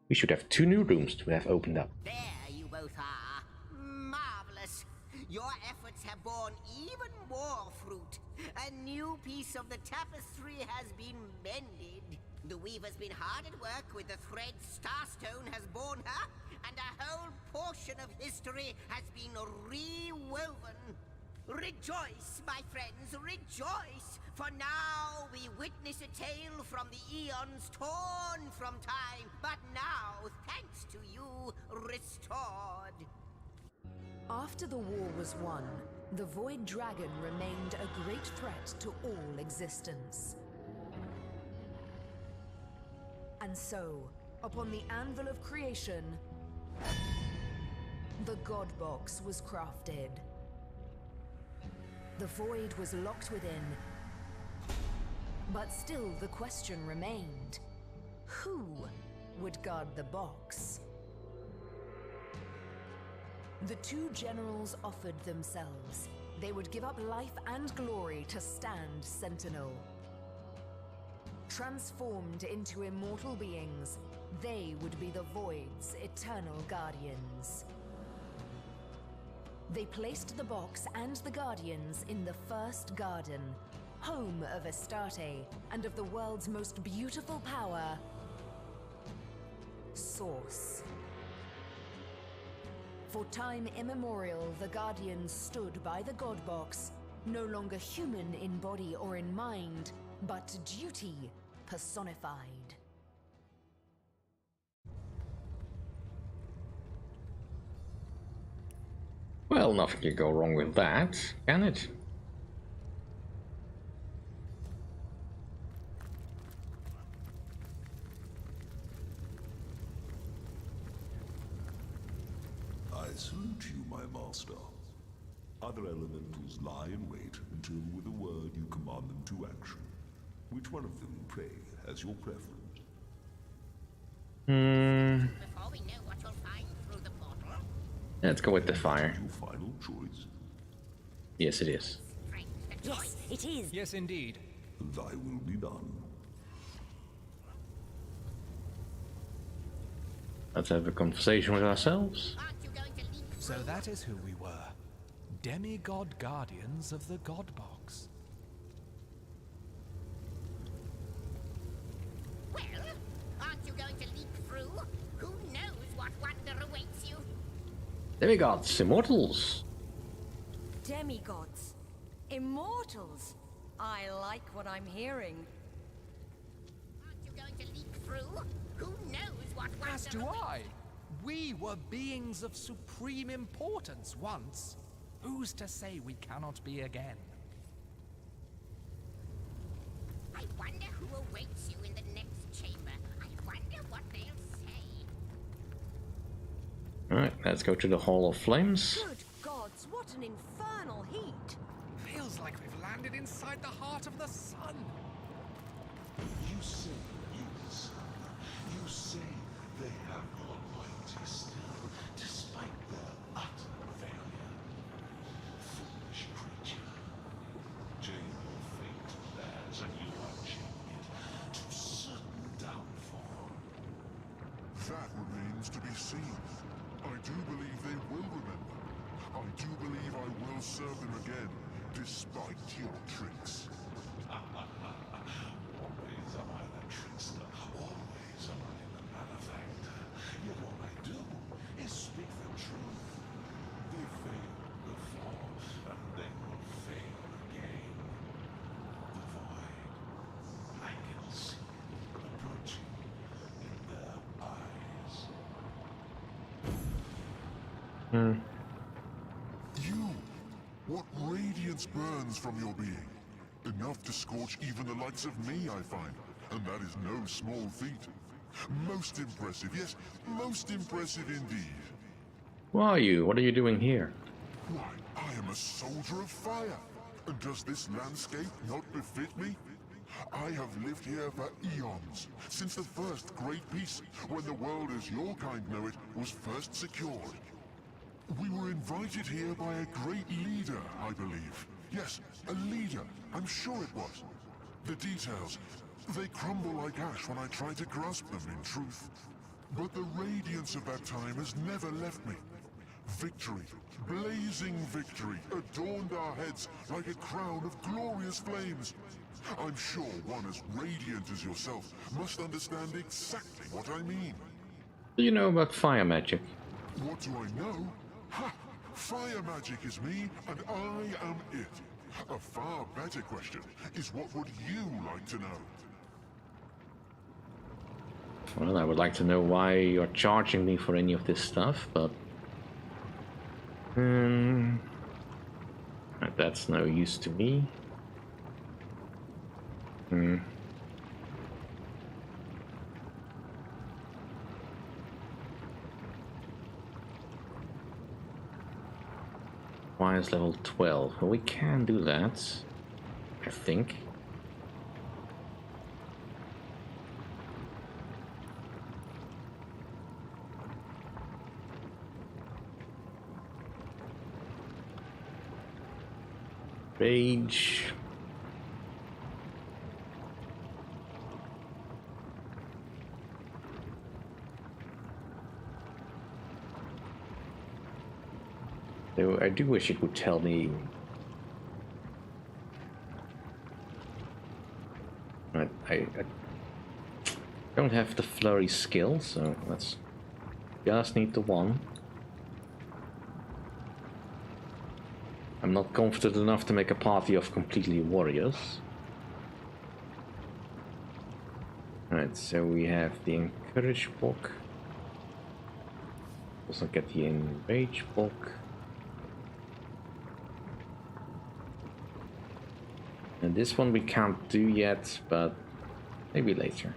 we should have 2 new rooms to have opened up. There you both are. Marvelous. Your efforts have borne even more fruit. A new piece of the tapestry has been mended. The weaver's been hard at work with the thread Starstone has borne her, and a whole portion of history has been rewoven. Rejoice, my friends, rejoice! For now we witness a tale from the eons torn from time, but now, thanks to you, restored. After the war was won, the Void Dragon remained a great threat to all existence. And so, upon the anvil of creation, the God Box was crafted. The Void was locked within, but still the question remained: who would guard the box? The 2 generals offered themselves. They would give up life and glory to stand sentinel. Transformed into immortal beings, they would be the Void's eternal guardians. They placed the box and the Guardians in the first garden, home of Astarte and of the world's most beautiful power, Source. For time immemorial, the Guardians stood by the God Box, no longer human in body or in mind, but duty personified. Well, nothing can go wrong with that, can it? I salute you, my master. Other elementals lie in wait until with a word you command them to action. Which one of them, pray, has your preference? Before we know what you'll find through the portal. Let's go with the fire. Your final choice? Yes, it is. Yes, it is. Yes, indeed. Thy will be done. Let's have a conversation with ourselves. So that is who we were. Demigod Guardians of the God Box. Well, aren't you going to leap through? Who knows what wonder awaits you? Demigods, immortals. Demigods. Immortals. I like what I'm hearing. Aren't you going to leap through? Who knows what wonder As do I. We were beings of supreme importance once. Who's to say we cannot be again? I wonder who awaits you in the next chamber. I wonder what they'll say. Alright, let's go to the Hall of Flames. Good gods, what an infernal heat! Feels like we've landed inside the heart of the sun. You say yes. You say they have your loyalty still, despite their utter failure. Foolish creature. Chain your fate theirs, and you are chaining it to certain downfall. That remains to be seen. I do believe they will remember. I do believe I will serve them again, despite your tricks. Always am I the trickster. Always am I the malefactor. Yet all I do is speak the truth. They failed before, and they will fail again. The void. I can see it approaching in their eyes. You! What radiance burns from your being? Enough to scorch even the likes of me, I find. And that is no small feat. Most impressive, yes, most impressive indeed. Who are you? What are you doing here? Why, I am a soldier of fire. And does this landscape not befit me? I have lived here for eons, since the first great peace, when the world as your kind know it was first secured. We were invited here by a great leader, I believe. Yes, a leader. I'm sure it was. The details, they crumble like ash when I try to grasp them in truth. But the radiance of that time has never left me. Victory, blazing victory, adorned our heads like a crown of glorious flames. I'm sure one as radiant as yourself must understand exactly what I mean. Do you know about fire magic? What do I know? Ha! Fire magic is me, and I am it. A far better question is, what would you like to know? Well, I would like to know why you're charging me for any of this stuff, but... that's no use to me. Why is level 12? Well, we can do that, I think. Rage. So I do wish you could tell me. I don't have the flurry skill, so let's just need the one. I'm not confident enough to make a party of completely warriors. Alright, so we have the Encourage book. Also get the Enrage book. And this one we can't do yet, but maybe later.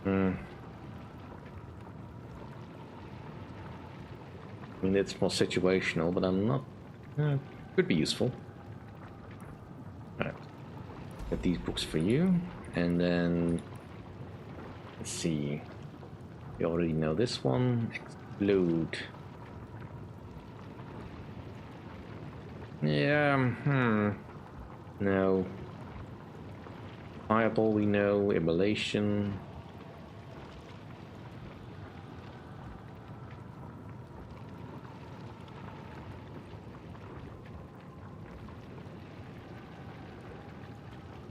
I mean, it's more situational, but I'm not... could be useful. Alright. Get these books for you, and then... Let's see... You already know this one. Explode. Yeah, no. Fireball we know, Immolation.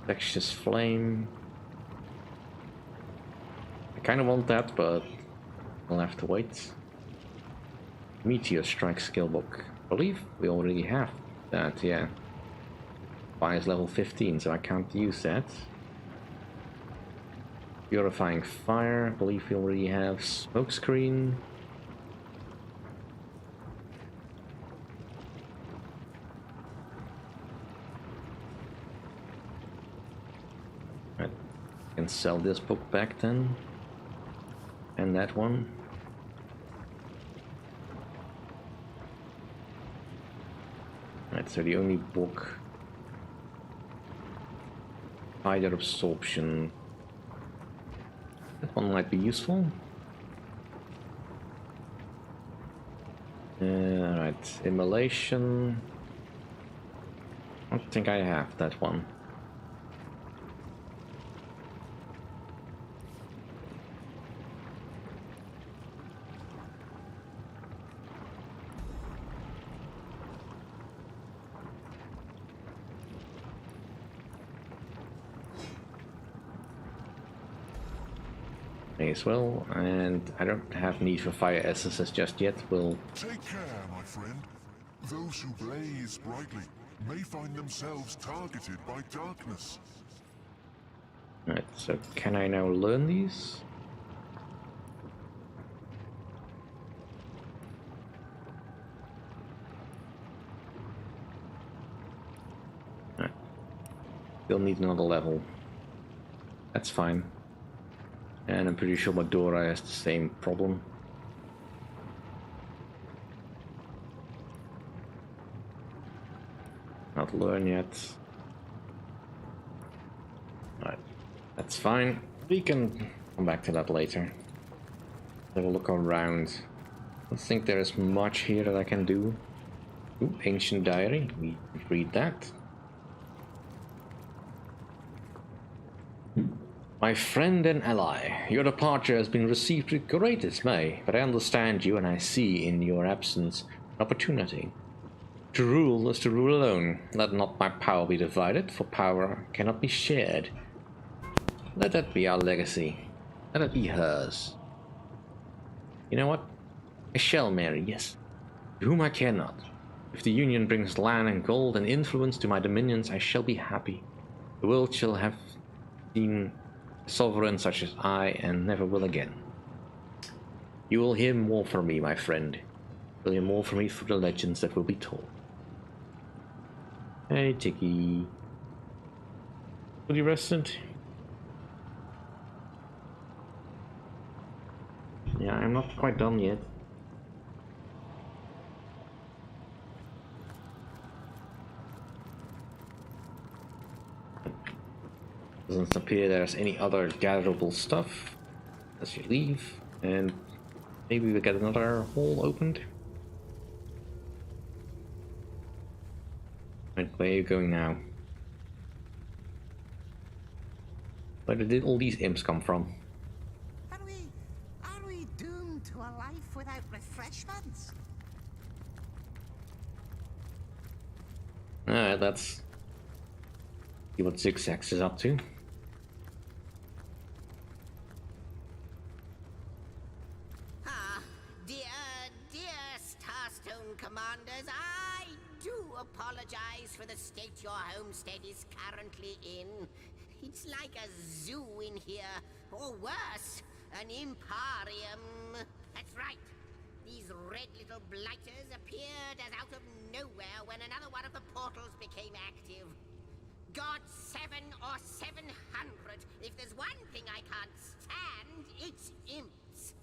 Infectious Flame. I kinda want that, but I'll have to wait. Meteor Strike skill book. I believe we already have that, yeah. Fire is level 15, so I can't use that. Purifying Fire, I believe we already have. Smokescreen. I can sell this book back then. And that one. Right, so the only book. Higher Absorption. That one might be useful. Alright, Immolation. I don't think I have that one. As well, and I don't have need for fire essences just yet. We'll take care, my friend. Those who blaze brightly may find themselves targeted by darkness. Right, so can I now learn these? Right. Still need another level. That's fine. And I'm pretty sure Madora has the same problem. Not learn yet. Alright, that's fine. We can come back to that later. Have a look around. I don't think there is much here that I can do. Ooh, Ancient Diary. We read that. My friend and ally, your departure has been received with great dismay, but I understand you and I see in your absence an opportunity. To rule is to rule alone. Let not my power be divided, for power cannot be shared. Let that be our legacy. Let it be hers. You know what? I shall marry, yes. To whom I care not. If the union brings land and gold and influence to my dominions, I shall be happy. The world shall have seen sovereign such as I, and never will again. You will hear more from me, my friend. You will hear more from me through the legends that will be told. Hey, Tiki. Fully rested? Yeah, I'm not quite done yet. Doesn't appear there's any other gatherable stuff as you leave, and maybe we get another hole opened. Right, where are you going now? Where did all these imps come from? Are we doomed to a life without refreshments? Alright, let's see what Zigzags is up to. Dear Starstone Commanders, I do apologize for the state your homestead is currently in. It's like a zoo in here, or worse, an imparium. That's right. These red little blighters appeared as out of nowhere when another one of the portals became active. God 7 or 700. If there's one thing I can't stand, it's imps.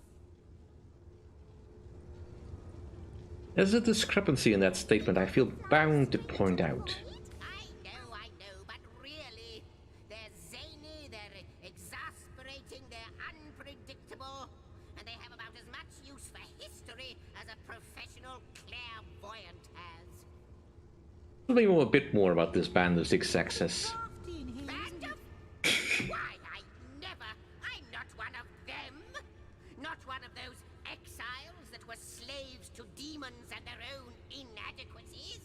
There's a discrepancy in that statement I feel bound to point out. I know, but really, they're zany, they're exasperating, they're unpredictable, and they have about as much use for history as a professional clairvoyant has. Tell me a bit more about this band of Zigzags. Band of? Why, I'm not one of them. Not one of those exiles that were slaves to demons and their own inadequacies.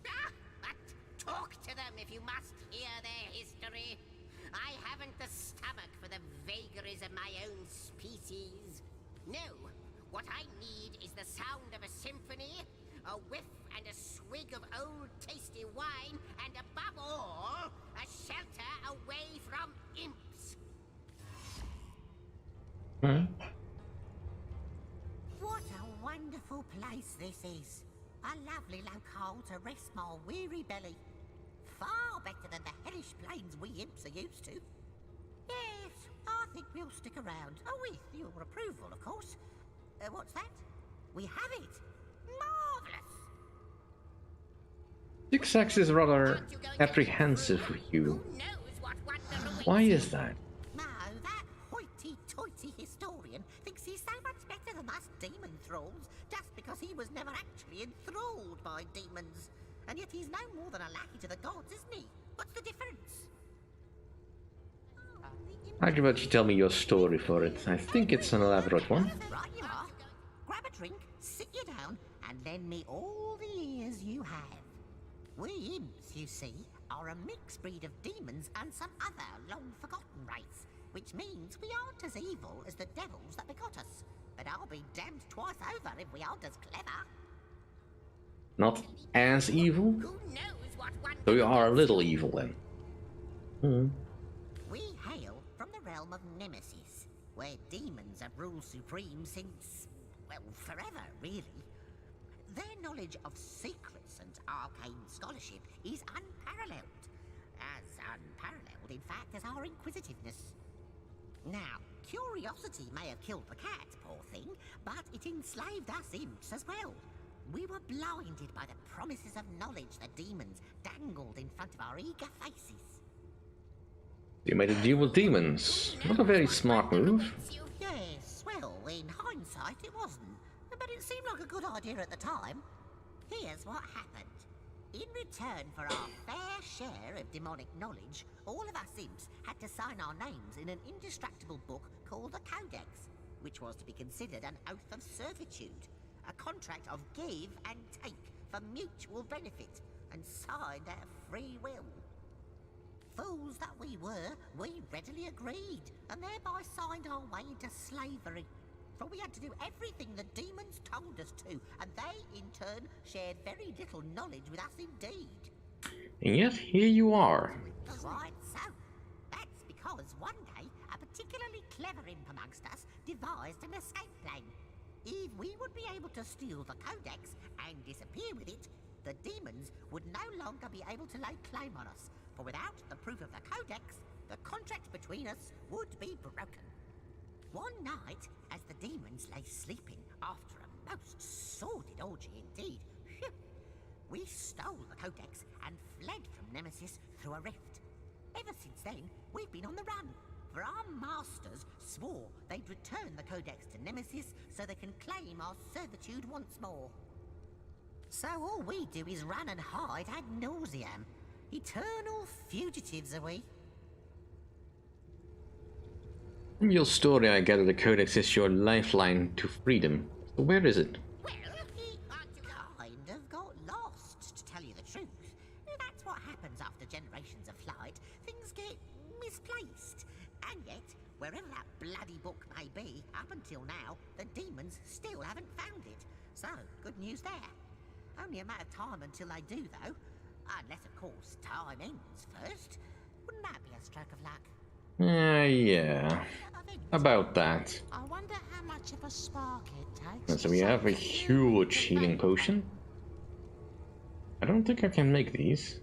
But talk to them if you must hear their history. I haven't the stomach for the vagaries of my own species. No, what I need is the sound of a symphony, a whiff and a swig of old tasty wine, and above all, a shelter away from imps. What a wonderful place this is. A lovely locale to rest my weary belly. Far better than the hellish plains we imps are used to. Yes, I think we'll stick around. Oh, with your approval, of course. What's that? We have it. Marvelous. Zigzags is rather apprehensive with you. Why is that? No, that hoity-toity historian thinks he's so much better than us demon thralls just because he was never actually enthralled by demons. And yet he's no more than a lackey to the gods, isn't he? What's the difference? How about you tell me your story for it? I think it's an elaborate one. Right you are. Grab a drink, sit you down, and lend me all the ears you have. We imps, you see, are a mixed breed of demons and some other long-forgotten race, which means we aren't as evil as the devils that begot us. But I'll be damned twice over if we aren't as clever. Not as evil? So you are a little evil then. We hail from the realm of Nemesis, where demons have ruled supreme since, well, forever, really. Their knowledge of secrets and arcane scholarship is unparalleled. As unparalleled, in fact, as our inquisitiveness. Now, curiosity may have killed the cat, poor thing, but it enslaved us imps as well. We were blinded by the promises of knowledge the demons dangled in front of our eager faces. You made a deal with demons. Not a very smart move. Yes, well, in hindsight it wasn't. But it seemed like a good idea at the time. Here's what happened. In return for our fair share of demonic knowledge, all of us imps had to sign our names in an indestructible book called the Codex, which was to be considered an oath of servitude, a contract of give and take for mutual benefit, and signed out of free will. Fools that we were, we readily agreed, and thereby signed our way into slavery. For we had to do everything the demons told us to, and they, in turn, shared very little knowledge with us indeed. And yet, here you are. Quite so. That's because one day, a particularly clever imp amongst us devised an escape plan. If we would be able to steal the Codex and disappear with it, the demons would no longer be able to lay claim on us, for without the proof of the Codex, the contract between us would be broken. One night, as the demons lay sleeping after a most sordid orgy indeed, we stole the Codex and fled from Nemesis through a rift. Ever since then, we've been on the run, for our masters swore they'd return the Codex to Nemesis so they can claim our servitude once more. So all we do is run and hide ad nauseam. Eternal fugitives are we. From your story, I gather the Codex is your lifeline to freedom. So where is it? Kind of got lost, to tell you the truth. That's what happens after generations of flight. Things get misplaced. And yet, wherever that bloody book may be, up until now, the demons still haven't found it. So, good news there. Only a matter of time until they do, though. Unless, of course, time ends first. Wouldn't that be a stroke of luck? Yeah. About that. I wonder how much of a spark it takes. And so we have a huge healing potion. I don't think I can make these.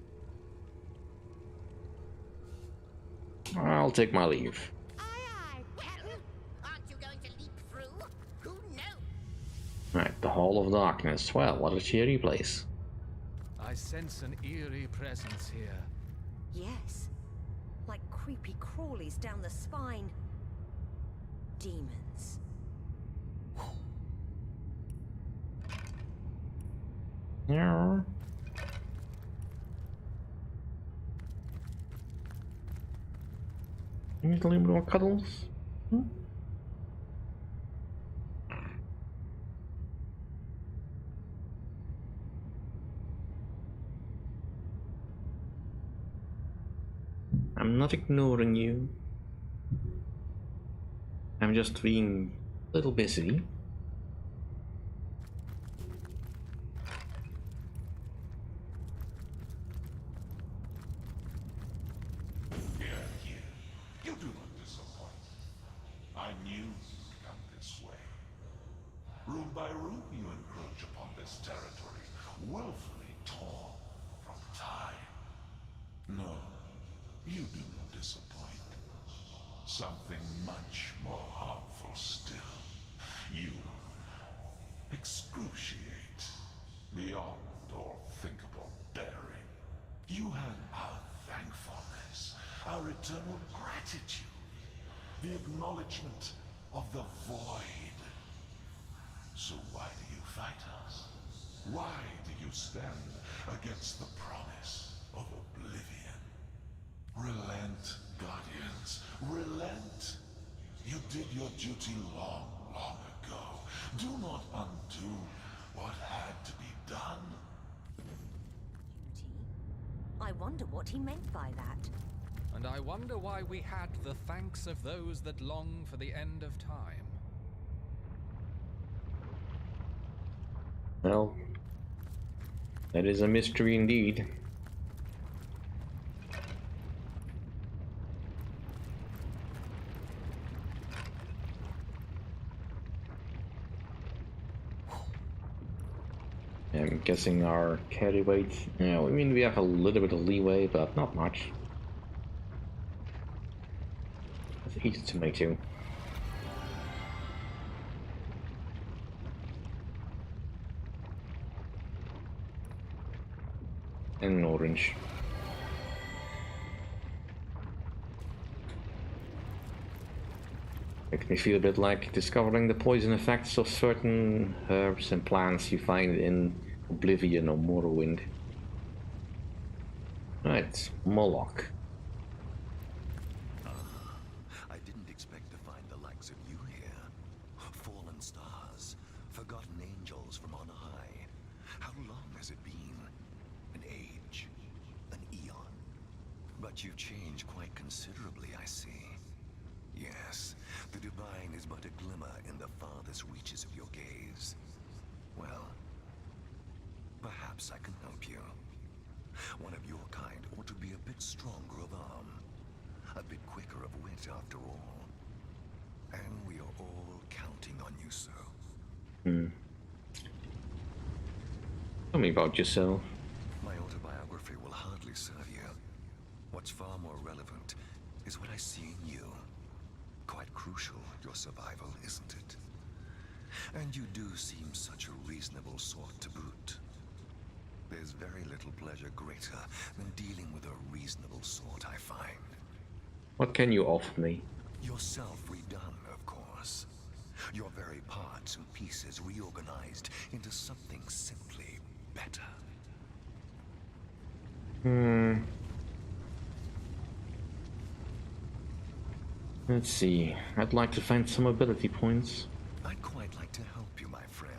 I'll take my leave. Aren't you going to leap through? Who knows? Right, the Hall of Darkness. Well, what a cheery place. I sense an eerie presence here. Yes. Like creepy crawlies down the spine. Demons. Yeah. You need a little more cuddles? Hmm? I'm not ignoring you. I'm just being a little busy. You do not disappoint. I knew you'd come this way. Room by room, you encroach upon this territory, willfully torn from time. No, you do not disappoint. Something much more harmful still. You excruciate beyond all thinkable bearing. You have our thankfulness, our eternal gratitude, the acknowledgement of the void. So why do you fight us? Why do you stand against the promise of oblivion? Relent, Guardians, relent. You did your duty long, long ago. Do not undo what had to be done. Duty? I wonder what he meant by that. And I wonder why we had the thanks of those that long for the end of time. Well, that is a mystery indeed. I'm guessing our carry weight. Yeah, I mean we have a little bit of leeway, but not much. Let's eat a tomato. And an orange. Makes me feel a bit like discovering the poison effects of certain herbs and plants you find in Oblivion or Morrowind. Right, Moloch. I didn't expect to find the likes of you here. Fallen stars, forgotten angels from on high. How long has it been? An age, an eon. But you've changed quite considerably, I see. Yes, the divine is but a glimmer in the farthest reaches of your gaze. Well, perhaps I can help you. One of your kind ought to be a bit stronger of arm, a bit quicker of wit after all. And we are all counting on you, sir. Tell me about yourself. My autobiography will hardly serve you. What's far more relevant is what I see in you. Quite crucial, your survival, isn't it? And you do seem such a reasonable sort to boot. There's very little pleasure greater than dealing with a reasonable sort, I find. What can you offer me? Yourself redone, of course. Your very parts and pieces reorganized into something simply better. Let's see. I'd like to find some ability points. I'd quite like to help you, my friend.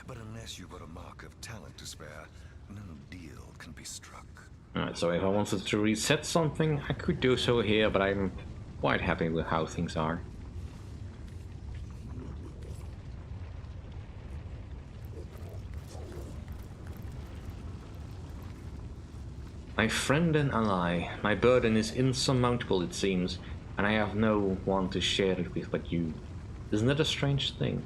But unless you've got a mark of talent to spare, no deal can be struck. Alright, so if I wanted to reset something, I could do so here, but I'm quite happy with how things are. My friend and ally, my burden is insurmountable it seems, and I have no one to share it with but you. Isn't that a strange thing?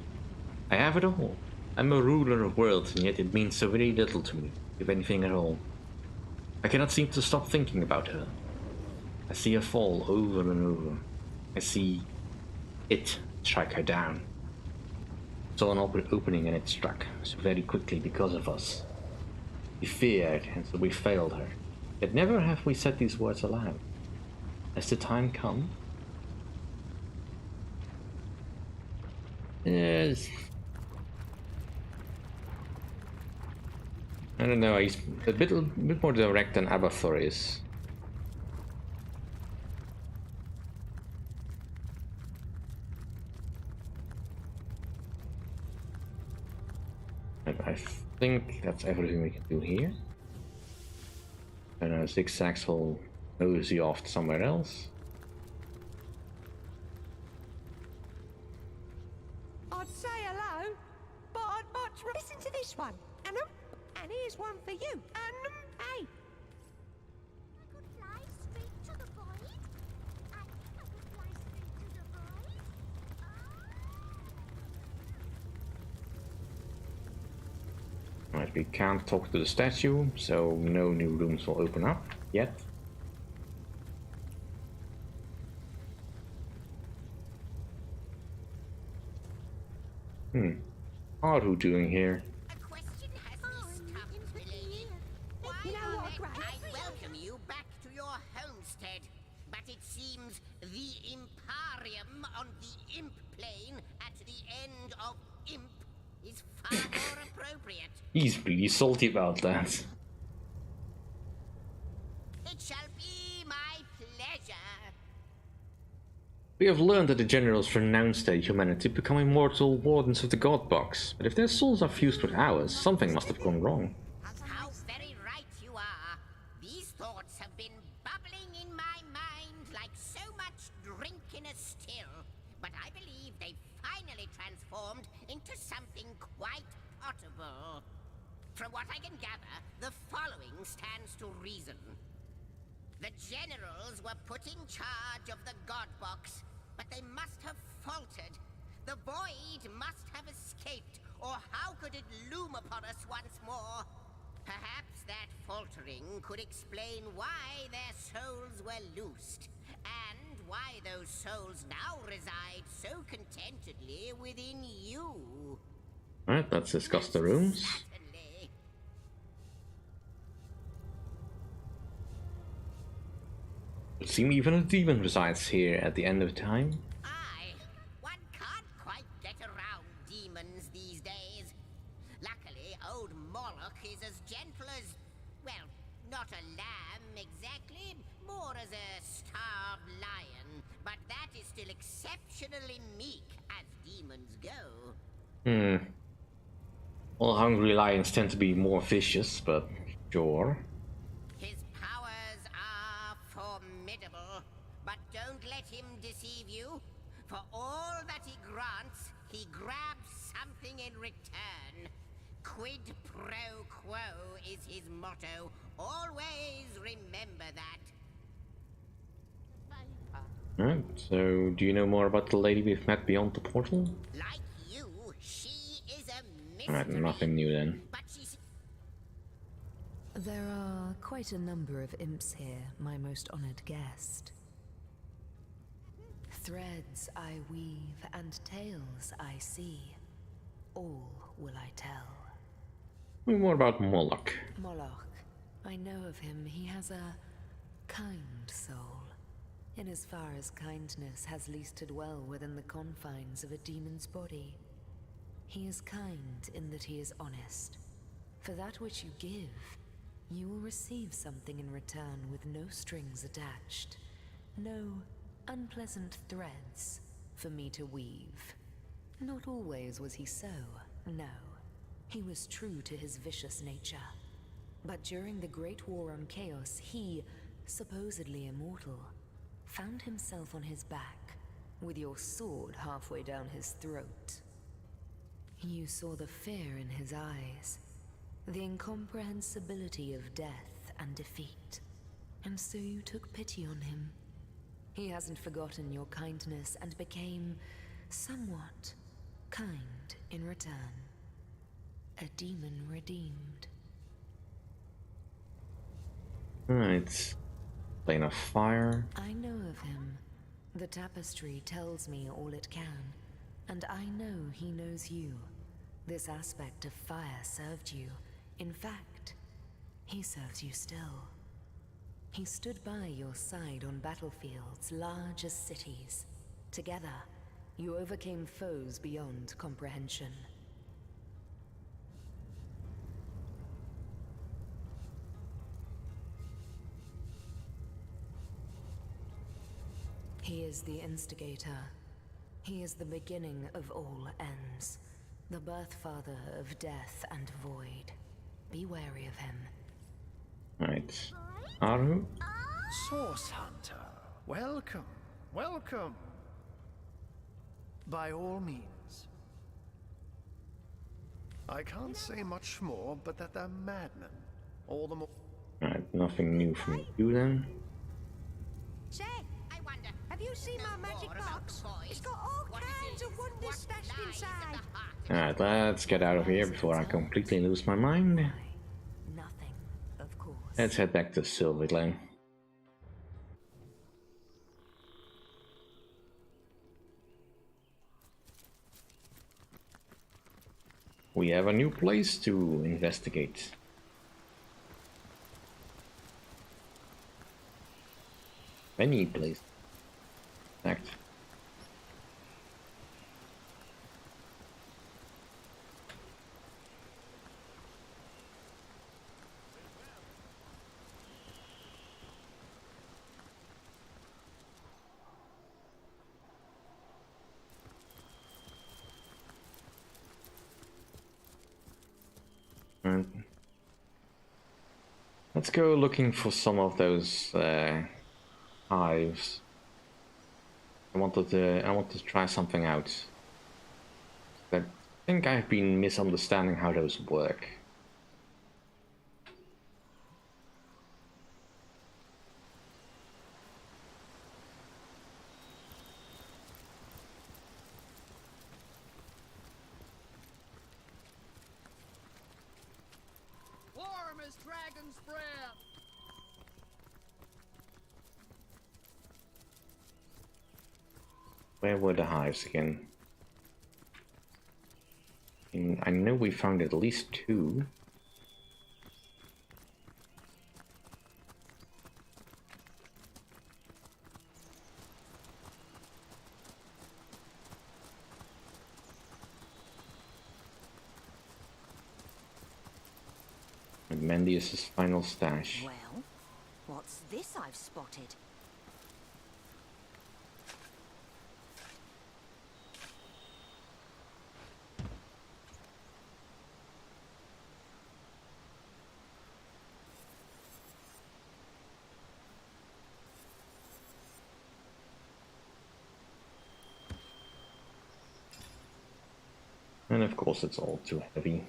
I have it all. I'm a ruler of worlds, and yet it means so very little to me, if anything at all. I cannot seem to stop thinking about her. I see her fall over and over. I see it strike her down. Saw an opening and it struck, so very quickly because of us. We feared, and so we failed her. Yet never have we said these words aloud. Has the time come? Yes. I don't know, he's a bit more direct than Abathur is. And I think that's everything we can do here. And zigzags will nose you off somewhere else. I'd say hello, but I'd much listen to this one. And here's one for you. Hey. I could fly straight to the void. I could fly straight to the void. Right, we can't talk to the statue, so no new rooms will open up yet. Aru doing here? A question has me stumped, milady. Why on earth I welcome you back to your homestead, but it seems the Imparium on the Imp plane at the end of Imp is far more appropriate. He's really salty about that. It shall be my pleasure. We have learned that the generals renounced their humanity, become immortal wardens of the God Box. But if their souls are fused with ours, something must have gone wrong. How very right you are. These thoughts have been bubbling in my mind like so much drink in a still. But I believe they've finally transformed into something quite potable. From what I can gather, the following stands to reason. The generals were put in charge of the God Box, but they must have faltered. The void must have escaped, or how could it loom upon us once more? Perhaps that faltering could explain why their souls were loosed, and why those souls now reside so contentedly within you. Alright, let's discuss the rooms. It seems even a demon resides here at the end of time. Aye, one can't quite get around demons these days. Luckily, old Moloch is as gentle as, well, not a lamb exactly, more as a starved lion. But that is still exceptionally meek as demons go. All hungry lions tend to be more vicious, but sure. His powers are formidable, but don't let him deceive you. For all that he grants, he grabs something in return. Quid pro quo is his motto. Always remember that. Alright, so do you know more about the lady we've met beyond the portal? Like you, she is a mystery. Alright, nothing new then. But she's... There are quite a number of imps here, my most honored guest. Threads I weave and tales I see. All will I tell. More about Moloch. Moloch. I know of him. He has a kind soul. In as far as kindness has leasted well within the confines of a demon's body. He is kind in that he is honest. For that which you give, you will receive something in return with no strings attached. No unpleasant threads for me to weave. Not always was he so, no. He was true to his vicious nature. But during the Great War on Chaos, he, supposedly immortal, found himself on his back, with your sword halfway down his throat. You saw the fear in his eyes, the incomprehensibility of death and defeat, and so you took pity on him. He hasn't forgotten your kindness and became somewhat kind in return. A demon redeemed. Right. Plane of fire. I know of him. The tapestry tells me all it can, and I know he knows you. This aspect of fire served you. In fact, he serves you still. He stood by your side on battlefields large as cities. Together, you overcame foes beyond comprehension. He is the instigator. He is the beginning of all ends. The birth father of death and void. Be wary of him. Right. Aru? Source Hunter, welcome, welcome. By all means. I can't say much more, but that they're madmen. All the more. Alright, nothing new from you then. Say, I wonder, have you seen my magic box? It's got all kinds of wonders stashed inside. Alright, let's get out of here before I completely lose my mind. Nothing, of course. Let's head back to Silver Glen. We have a new place to investigate. Many places. In fact. Let's go looking for some of those hives. I wanted to try something out. I think I've been misunderstanding how those work. Warm as dragon's breath. Where were the hives again? I know we found at least 2. And Mendius' final stash. Well, what's this I've spotted? And of course it's all too heavy.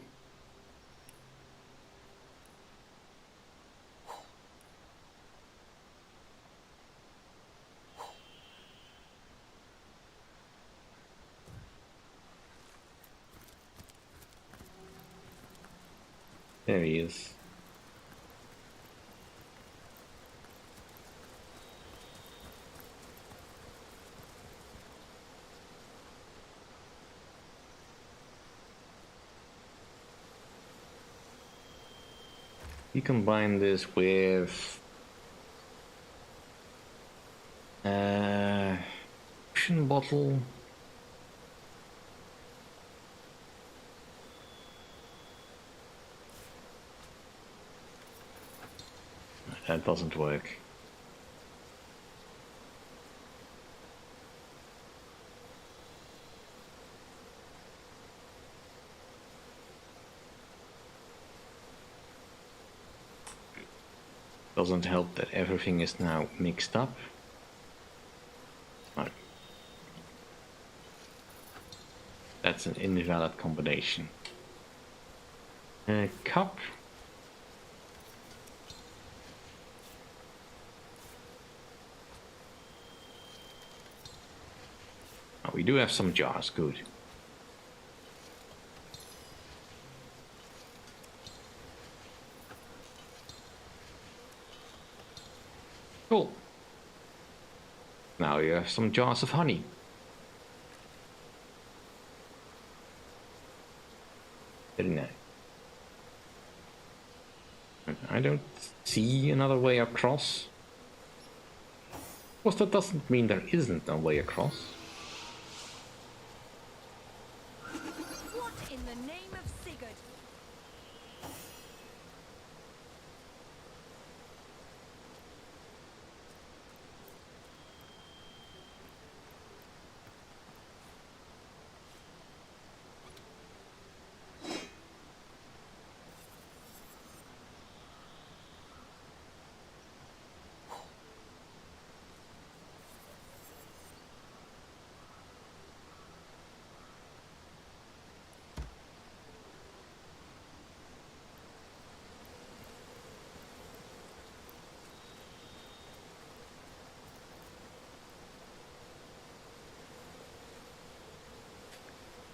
There he is. You combine this with potion bottle. That doesn't work. Doesn't help that everything is now mixed up. Right. That's an invalid combination. Cup. Oh, we do have some jars, good. Cool. Now you have some jars of honey. Very nice. I don't see another way across. Of course, that doesn't mean there isn't a way across. What in the name of Sigurd?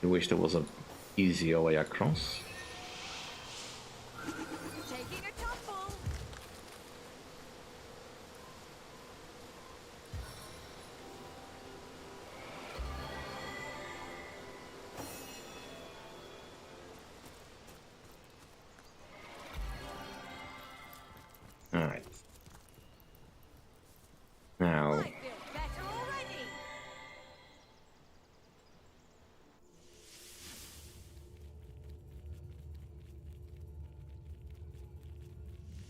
I wish there was an easier way across. Taking a tumble. Alright. Now... I feel better already.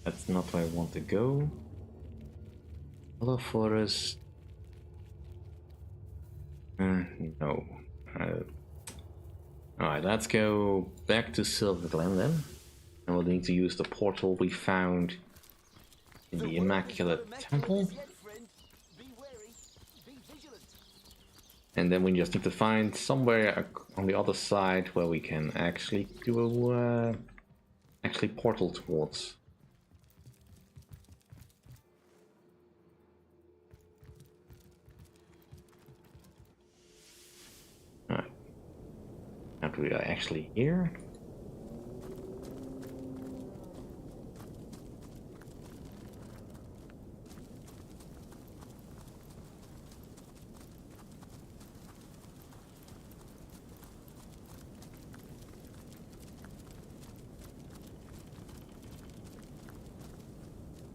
That's not where I want to go. Hello, forest. No. Alright, let's go back to Silver Glen then. And we'll need to use the portal we found in the Immaculate Temple. And then we just need to find somewhere on the other side where we can actually do a actually portal towards. Alright. Now we are actually here.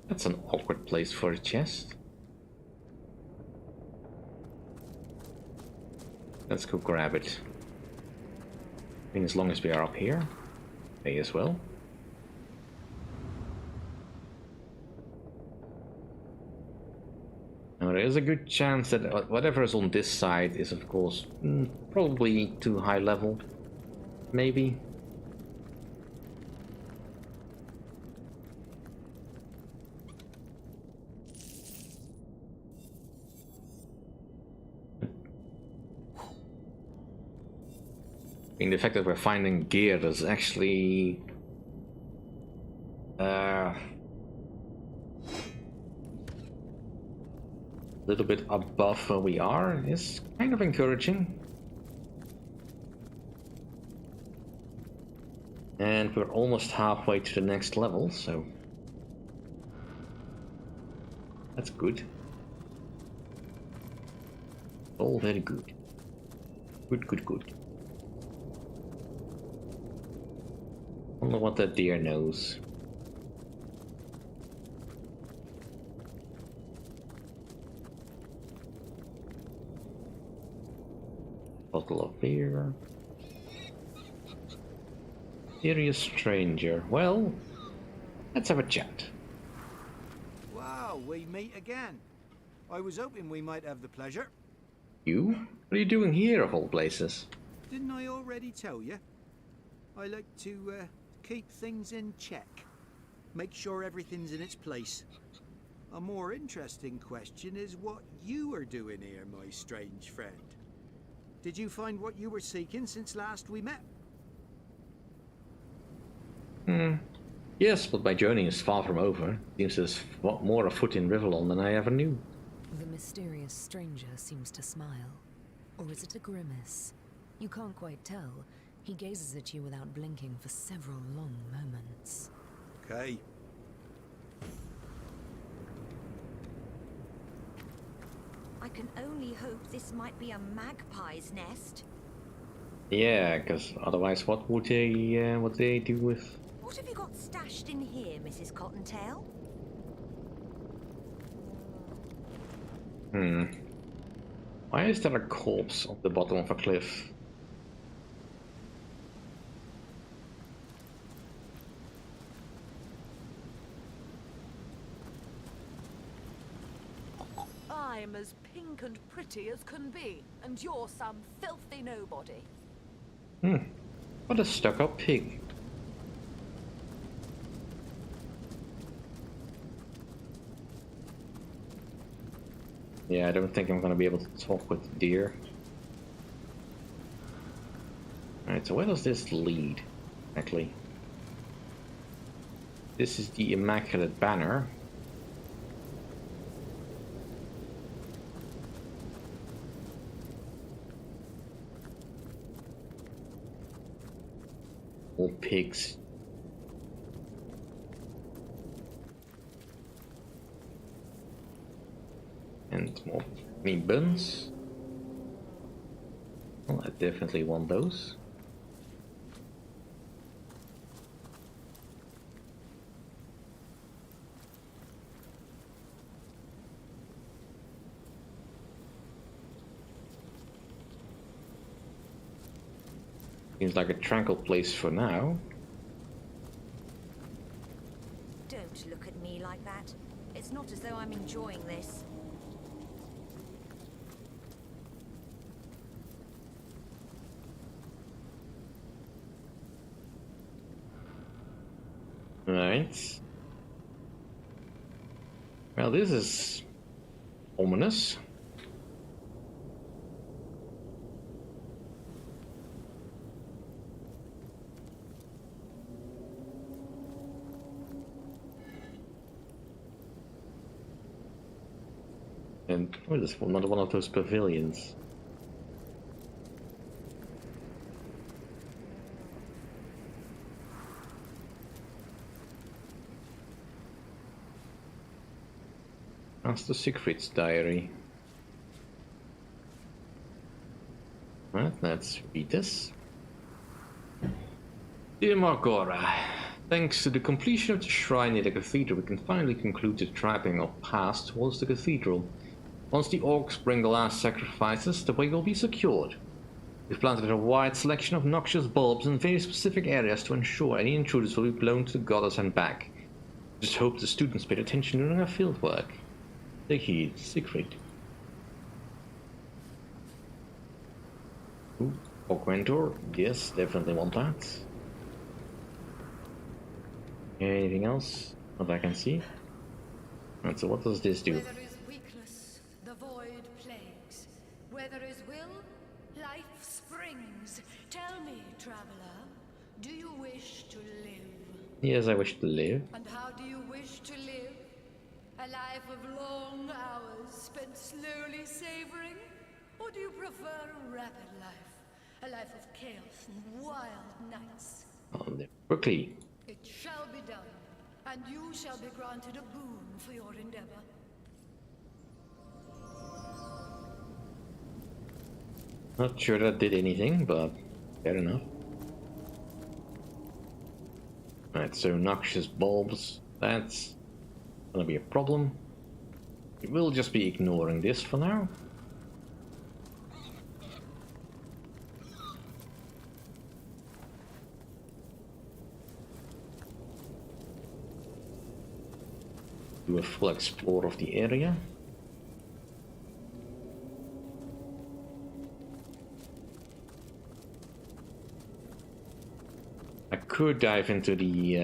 That's an awkward place for a chest. Let's go grab it. I mean, as long as we are up here, may as well. Now there is a good chance that whatever is on this side is, of course, probably too high level. Maybe. I mean, the fact that we're finding gear is actually a little bit above where we are is kind of encouraging. And we're almost halfway to the next level, so that's good. All very good. Good. I don't know what that deer knows. Bottle of beer. Serious stranger. Well, let's have a chat. Wow, we meet again. I was hoping we might have the pleasure. You? What are you doing here, of all places? Didn't I already tell you? I like to keep things in check. make sure everything's in its place. A more interesting question is what you are doing here, my strange friend. Did you find what you were seeking since last we met? Yes, but my journey is far from over. Seems there's more afoot in Rivellon than I ever knew. The mysterious stranger seems to smile. Or is it a grimace? You can't quite tell. He gazes at you without blinking for several long moments. Okay. I can only hope this might be a magpie's nest. Yeah, because otherwise what would they do with... What have you got stashed in here, Mrs. Cottontail? Why is there a corpse on the bottom of a cliff? I'm as pink and pretty as can be, and you're some filthy nobody. What a stuck-up pig. Yeah, I don't think I'm gonna be able to talk with deer. Alright, so where does this lead, exactly? This is the Immaculate Banner. All pigs. And more meat buns. Well, I definitely want those. Seems like a tranquil place for now. Don't look at me like that. It's not as though I'm enjoying this. Right. Well, this is ominous. And what is this? Another one of those pavilions. Master Siegfried's diary. Right, let's read this. Dear Margora, thanks to the completion of the shrine near the cathedral, we can finally conclude the trapping of paths towards the cathedral. Once the orcs bring the last sacrifices, the way will be secured. We've planted a wide selection of noxious bulbs in very specific areas to ensure any intruders will be blown to the goddess and back. Just hope the students paid attention during our field work. Take heed, Siegfried. Ooh, Augmentor, yes, definitely want that. Anything else that I can see? And so what does this do? Where there is weakness, the void plagues. Where there is will, life springs. Tell me, traveler, do you wish to live? Yes, I wish to live. And how do you wish to live? A life of long hours spent slowly savoring? Or do you prefer a rapid life? A life of chaos and wild nights? Quickly. It shall be done, and you shall be granted a boon for your endeavor. Not sure that did anything, but fair enough. Alright, so noxious bulbs, that's gonna be a problem. We'll just be ignoring this for now. Do a full explore of the area. I could dive into the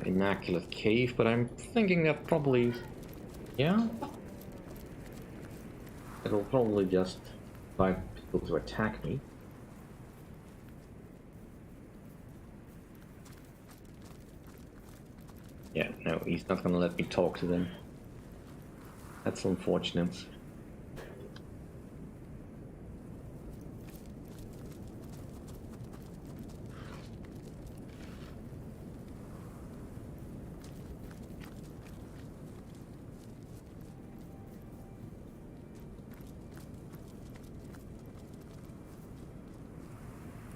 Immaculate Cave, but I'm thinking that probably... Yeah? It'll probably just invite people to attack me. Yeah, no, he's not gonna let me talk to them. That's unfortunate.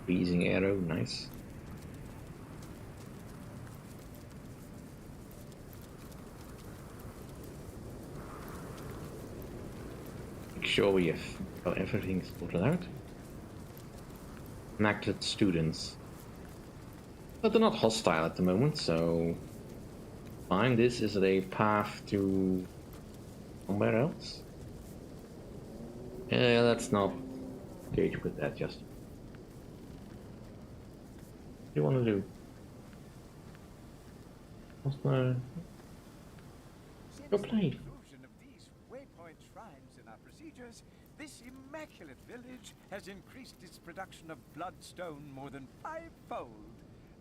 Freezing arrow, nice. Make sure we have got everything sorted out. Immaculate students. But they're not hostile at the moment, so... Fine, this is a path to... somewhere else? Yeah, let's not engage with that just. What do you want to do? What's my... Go play. Of these waypoint shrines in our procedures, this immaculate village has increased its production of bloodstone more than 5-fold.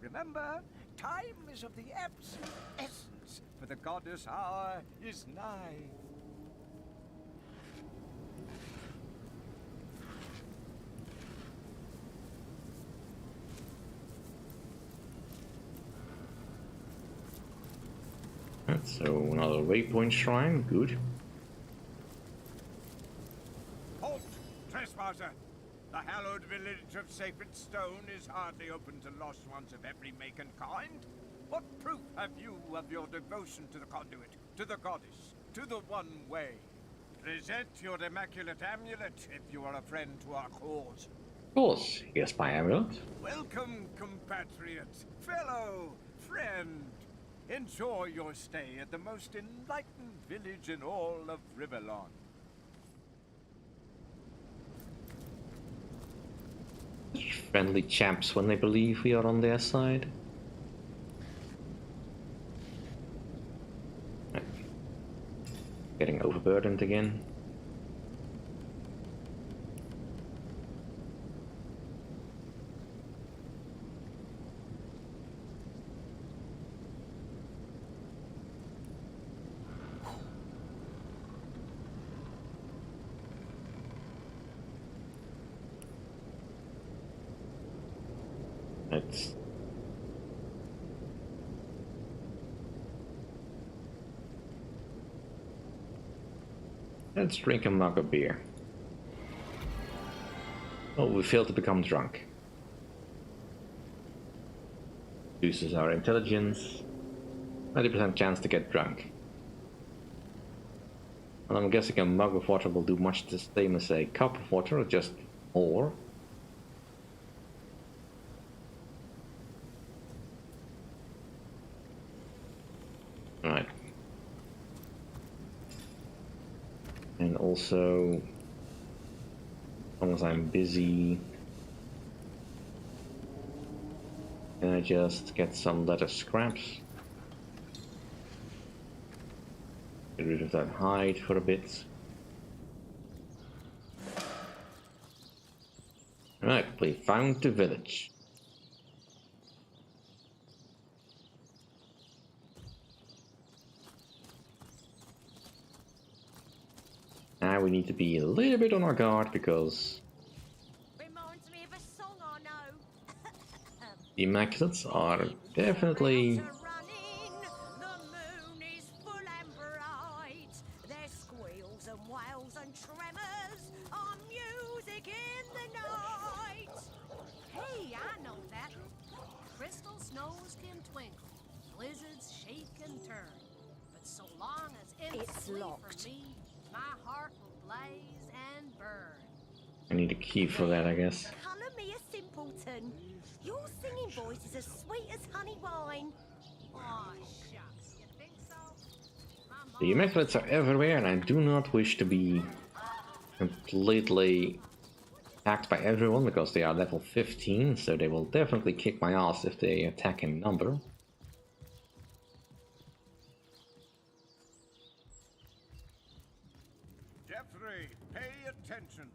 Remember, time is of the absolute essence, for the goddess hour is nigh. So another waypoint shrine, good. Halt, trespasser! The hallowed village of Sacred Stone is hardly open to lost ones of every make and kind. What proof have you of your devotion to the conduit, to the goddess, to the one way? Present your immaculate amulet if you are a friend to our cause. Of course, here's my amulet. Welcome, compatriot, fellow, friend. Enjoy your stay at the most enlightened village in all of Riverlawn. Friendly chaps when they believe we are on their side. Getting overburdened again. Let's drink a mug of beer. Oh, we failed to become drunk. Reduces our intelligence. 90% chance to get drunk. And I'm guessing a mug of water will do much the same as a cup of water, or just more. Right. And also, as long as I'm busy, can I just get some leather scraps? Get rid of that hide for a bit. Right, we found the village. Now we need to be a little bit on our guard because Reminds me of a song I know. the Immaculates are definitely The moon is full and bright. There's squeals and wails and tremors on music in the night. Hey, I know that. Crystal snows can twinkle, blizzards shake and turn. But so long as it's locked. for me, my heart will blaze and burn. I need a key for that, I guess. Colour me a simpleton. Your singing voice is as sweet as honey wine. Aw, shucks, you think so? The Immaculates are everywhere, and I do not wish to be completely attacked by everyone because they are level 15, so they will definitely kick my ass if they attack in number. Jeffrey, pay attention.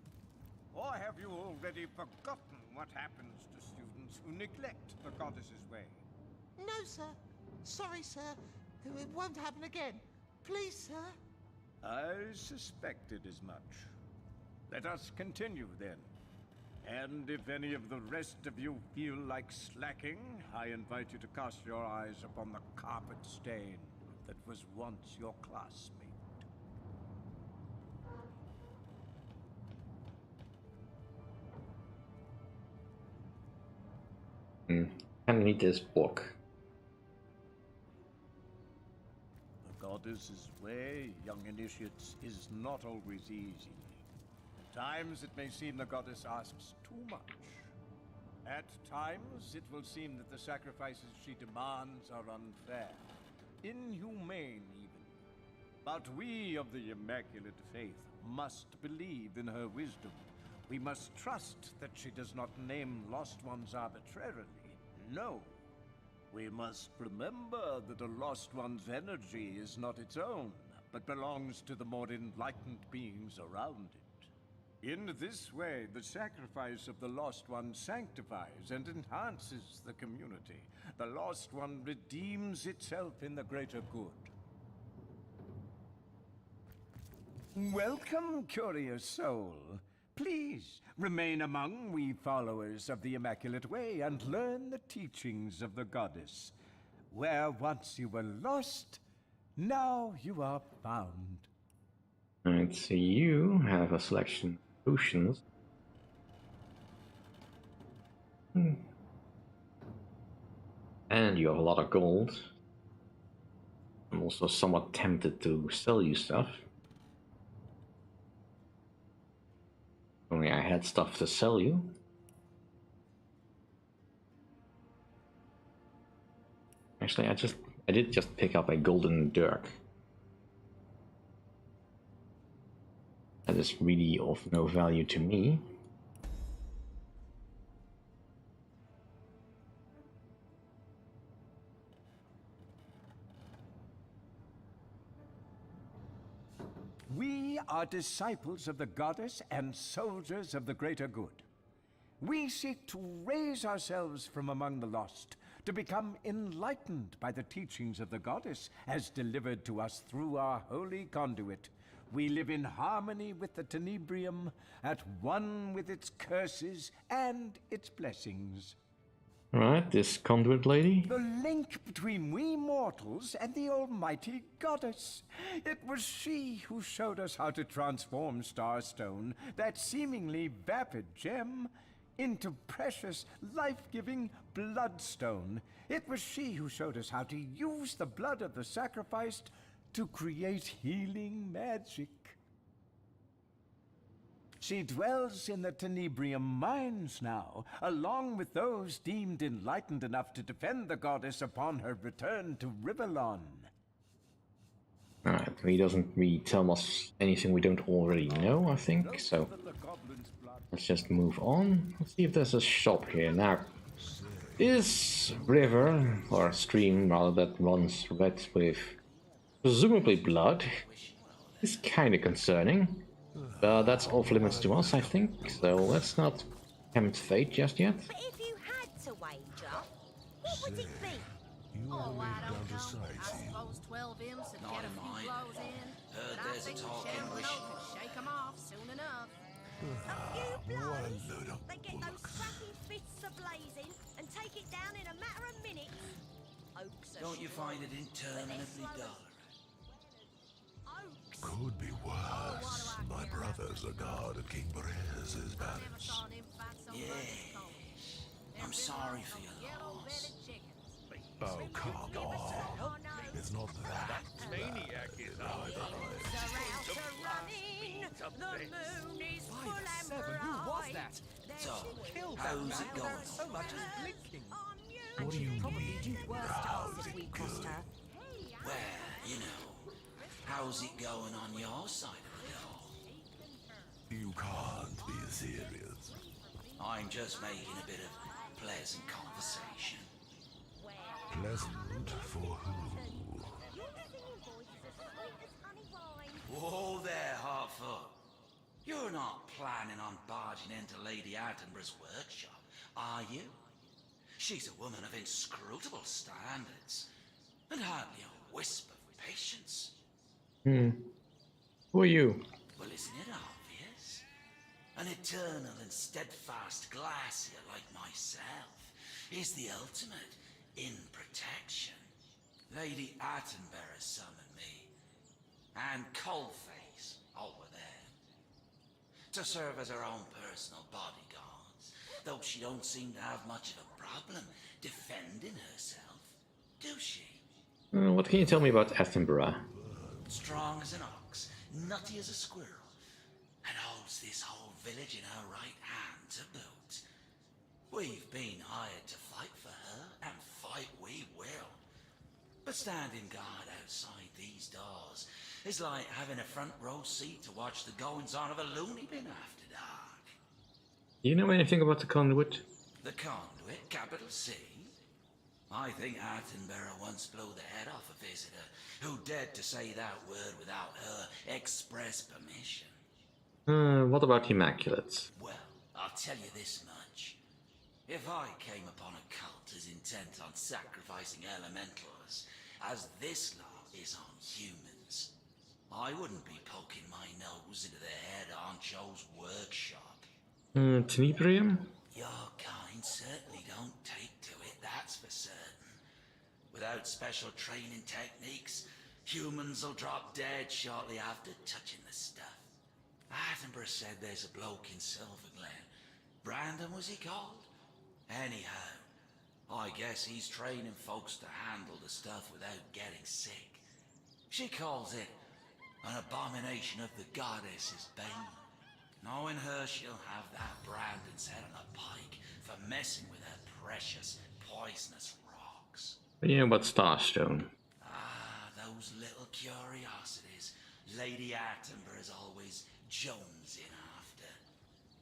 Or have you already forgotten what happens to students who neglect the goddess's way? No, sir. Sorry, sir. It won't happen again. Please, sir. I suspected as much. Let us continue then. And if any of the rest of you feel like slacking, I invite you to cast your eyes upon the carpet stain that was once your classmate. Can read this book. The goddess's way, young initiates, is not always easy. At times it may seem the goddess asks too much. At times it will seem that the sacrifices she demands are unfair, inhumane even. But we of the Immaculate Faith must believe in her wisdom. We must trust that she does not name lost ones arbitrarily. No. We must remember that a lost one's energy is not its own, but belongs to the more enlightened beings around it. In this way, the sacrifice of the lost one sanctifies and enhances the community. The lost one redeems itself in the greater good. Welcome, curious soul. Please, remain among we followers of the Immaculate Way and learn the teachings of the goddess. Where once you were lost, now you are found. Alright, so you have a selection of potions. And you have a lot of gold. I'm also somewhat tempted to sell you stuff. Only I had stuff to sell you. Actually, I did just pick up a golden dirk. That is really of no value to me. We are disciples of the goddess and soldiers of the greater good. We seek to raise ourselves from among the lost, to become enlightened by the teachings of the goddess as delivered to us through our holy conduit. We live in harmony with the Tenebrium, at one with its curses and its blessings. Right, this conduit lady? The link between we mortals and the almighty goddess. It was she who showed us how to transform Starstone, that seemingly vapid gem, into precious, life-giving bloodstone. It was she who showed us how to use the blood of the sacrificed to create healing magic. She dwells in the Tenebrium mines now, along with those deemed enlightened enough to defend the goddess upon her return to Rivellon. Alright, he doesn't really tell us anything we don't already know, I think, so let's just move on. Let's see if there's a shop here. Now, this river, or stream rather, that runs red with presumably blood, is kinda concerning. That's off limits to us, I think, so let's not tempt fate just yet. But if you had to wager, what would it be? Oh, I don't know. I suppose 12 imps would get a few blows in. But I think the Chancellor could shake them off soon enough. A few blows? They get those scrappy fists a-blazing and take it down in a matter of minutes. Oaks Don't you find it interminably dull? Could be worse. My brother's a guard at King Berez's palace. Yeah. I'm sorry for your loss. Oh, come on. It's not that maniac is out. Who was that? So, Killed how's that it man going? without so much as blinking. What do you mean? Worse if we crossed her. Well, you know, how's it going on your side of it all? You can't be serious? I'm just making a bit of pleasant conversation. Pleasant for who? Whoa there, Hartfoot. You're not planning on barging into Lady Attenborough's workshop, are you? She's a woman of inscrutable standards, and hardly a wisp of patience. Who are you? Well, isn't it obvious? An eternal and steadfast glacier like myself is the ultimate in protection. Lady Attenborough summoned me, and Coalface over there, to serve as her own personal bodyguards, though she don't seem to have much of a problem defending herself, do she? What can you tell me about Attenborough? Strong as an ox, nutty as a squirrel, and holds this whole village in her right hand to boot. We've been hired to fight for her, and fight we will. But standing guard outside these doors is like having a front row seat to watch the goings-on of a loony bin after dark. Do you know anything about the conduit? The conduit, capital C? I think Attenborough once blew the head off a visitor who dared to say that word without her express permission. What about the Immaculates? Well, I'll tell you this much. If I came upon a cult as intent on sacrificing elementals as this lot is on humans, I wouldn't be poking my nose into the head honcho's workshop. Tenebrium? Your kind certainly don't take to it, that's for certain. Without special training techniques, humans will drop dead shortly after touching the stuff. Attenborough said there's a bloke in Silverglen. Brandon, was he called? Anyhow, I guess he's training folks to handle the stuff without getting sick. She calls it an abomination of the goddess's bane. Knowing her, she'll have that Brandon's head on a pike for messing with her precious, poisonous rocks. What do you know about Starstone? Ah, those little curiosities Lady Attenborough's always jonesing after.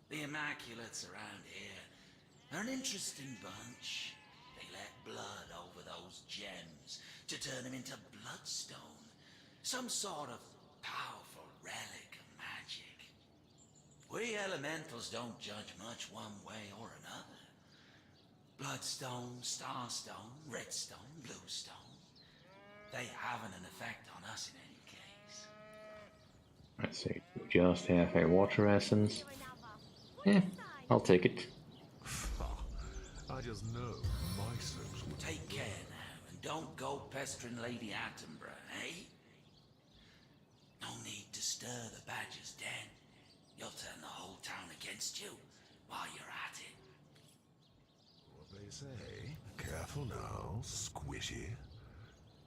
The Immaculates around here are an interesting bunch. They let blood over those gems to turn them into bloodstone. Some sort of powerful relic of magic. We elementals don't judge much one way or another. Bloodstone, starstone, redstone, bluestone. They haven't an effect on us in any case. Let's see, just have a water essence. I'll take it. I just know my soaps would... Take care now, and don't go pestering Lady Attenborough, eh? No need to stir the badger's den. You'll turn the whole town against you while you're at it. What they say? Careful now, squishy.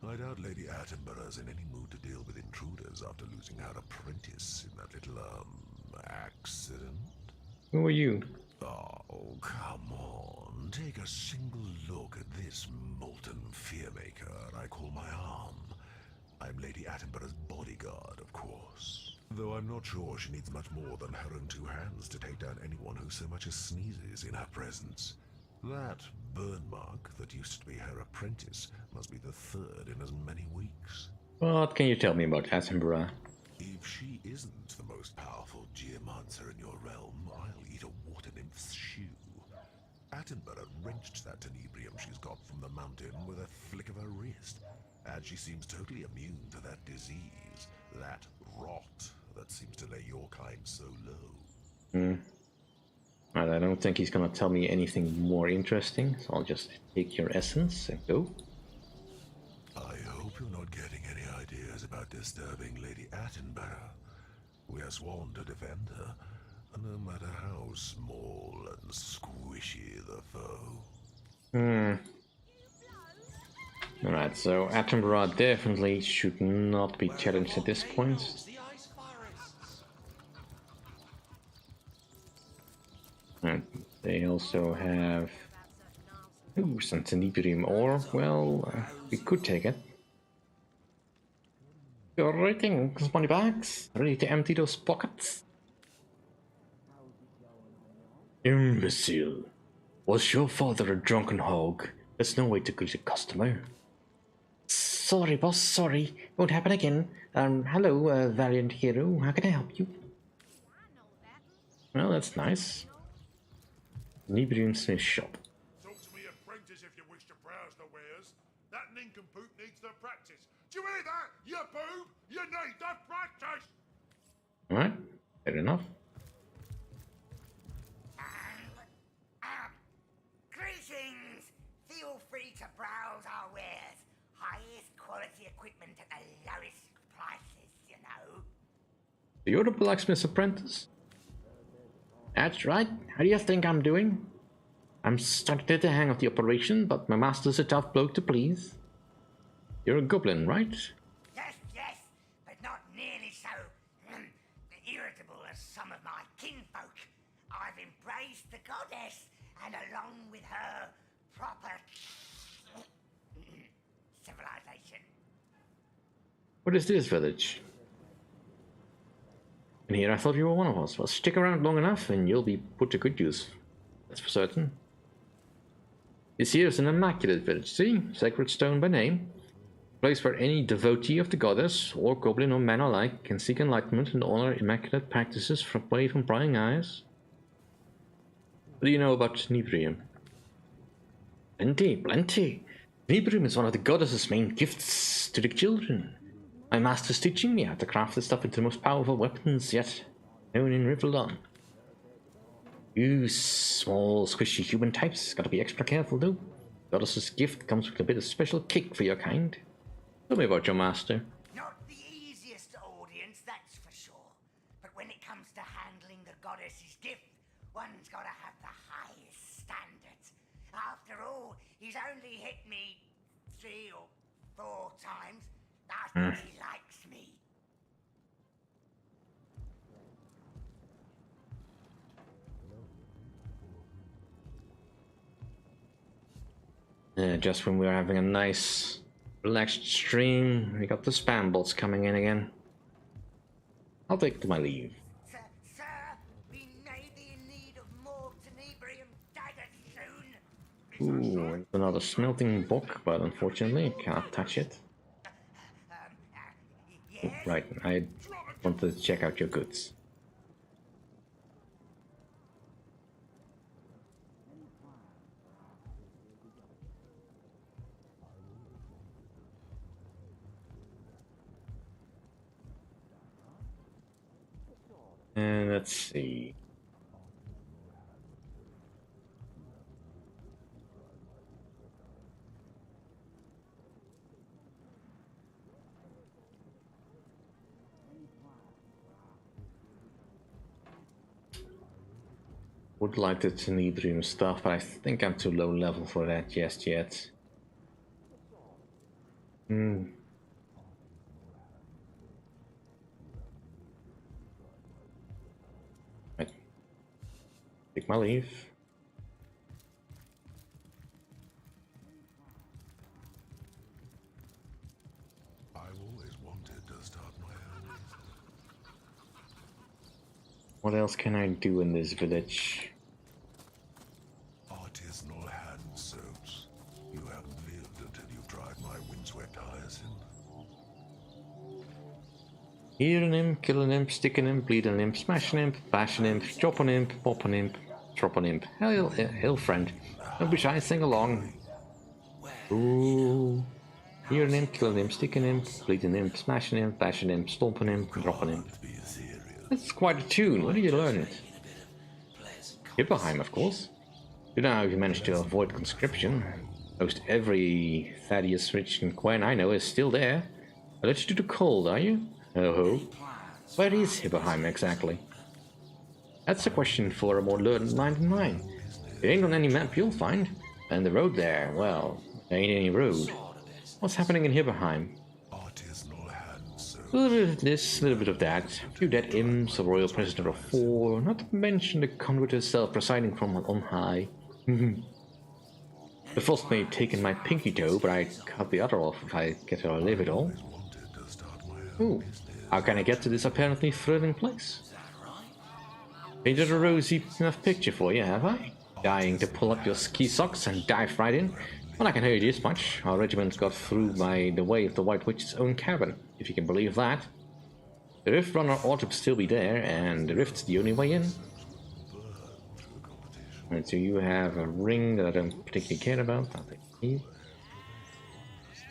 I doubt Lady Attenborough's in any mood to deal with intruders after losing her apprentice in that little, accident. Who are you? Oh, come on. Take a single look at this molten fearmaker I call my arm. I'm Lady Attenborough's bodyguard, of course. Though I'm not sure she needs much more than her own two hands to take down anyone who so much as sneezes in her presence. That burn mark that used to be her apprentice must be the third in as many weeks. What can you tell me about Attenborough? If she isn't the most powerful geomancer in your realm, I'll eat a water nymph's shoe. Attenborough wrenched that tenebrium she's got from the mountain with a flick of her wrist, and she seems totally immune to that disease, that rot that seems to lay your kind so low. Right, I don't think he's gonna tell me anything more interesting, so I'll just take your essence and go. I hope you're not getting any ideas about disturbing Lady Attenborough. We are sworn to defend her, no matter how small and squishy the foe. Alright, so Attenborough definitely should not be challenged at this point. And they also have... Ooh, some tenebrium ore. Well, we could take it. Your ratings, money bags. Ready to empty those pockets? Imbecile. Was your father a drunken hog? That's no way to greet a customer. Sorry, boss, sorry. Won't happen again. Hello, valiant hero. How can I help you? Well, that's nice. Nibrium Smith shop. Talk to me apprentice if you wish to browse the wares. That nincompoop needs the practice. Do you hear that? You boob! You need the practice! Alright, fair enough. Greetings! Feel free to browse our wares. Highest quality equipment at the lowest prices, you know. You're the blacksmith's apprentice? That's right. How do you think I'm doing? I'm starting to get the hang of the operation, but my master's a tough bloke to please. You're a goblin, right? Yes, but not nearly so irritable as some of my kinfolk. I've embraced the goddess, and along with her, proper civilization. What is this village? And here I thought you were one of us. Well, stick around long enough and you'll be put to good use. That's for certain. This here is an immaculate village, see? Sacred stone by name. A place where any devotee of the goddess, or goblin or man alike, can seek enlightenment and honor immaculate practices away from prying eyes. What do you know about Nibrium? Plenty. Nibrium is one of the goddess's main gifts to the children. My master's teaching me how to craft this stuff into the most powerful weapons yet known in Rivaldon. You small, squishy human types gotta be extra careful though. Goddess's gift comes with a bit of special kick for your kind. Tell me about your master. Not the easiest audience, that's for sure. But when it comes to handling the goddess's gift, one's gotta have the highest standards. After all, he's only hit me 3 or 4 times. I think he likes me. Just when we were having a nice, relaxed stream, we got the spam bots coming in again. I'll take my leave. Sir, we may be in need of more tenebrium daggers soon. Ooh, another smelting book, but unfortunately can't touch it. Oh, right, I wanted to check out your goods. And let's see. Would like the Tenebrium stuff, but I think I'm too low level for that just yet. Right. Take my leave. I've always wanted to start my own. What else can I do in this village? Artisanal hand soaps. You haven't lived until you've tried my windswept hyacinth. Heal an imp, kill an imp, stick an imp, bleed an imp, smash an imp, bash an imp, chop an imp, pop an imp, drop an imp. Hail friend. Don't be shy, sing along. Ooh. Heal an imp, kill an imp, stick an imp, bleed an imp, smash an imp, bash an imp, stomp an imp, drop an imp. That's quite a tune. Where did you learn it? Hipperheim, of course. You know how you managed to avoid conscription. Most every Thaddeus Rich and Quen I know is still there. Allergic to the cold, are you? Oh-ho. Where is Hipperheim exactly? That's a question for a more learned mind than mine. It ain't on any map you'll find. And the road there, well, there ain't any road. What's happening in Hipperheim? A little bit of this, a little bit of that. A few dead imps, a royal prisoner of 4, not to mention the conduit herself presiding from on high. The frost may have taken my pinky toe, but I cut the other off if I get to live it all. Ooh, how can I get to this apparently thrilling place? Painted a rosy enough picture for you, have I? Dying to pull up your ski socks and dive right in? Well, I can tell you this much. Our regiment got through by the way of the White Witch's own cabin, if you can believe that. The Rift Runner ought to still be there, and the Rift's the only way in. And so you have a ring that I don't particularly care about. I'll take it.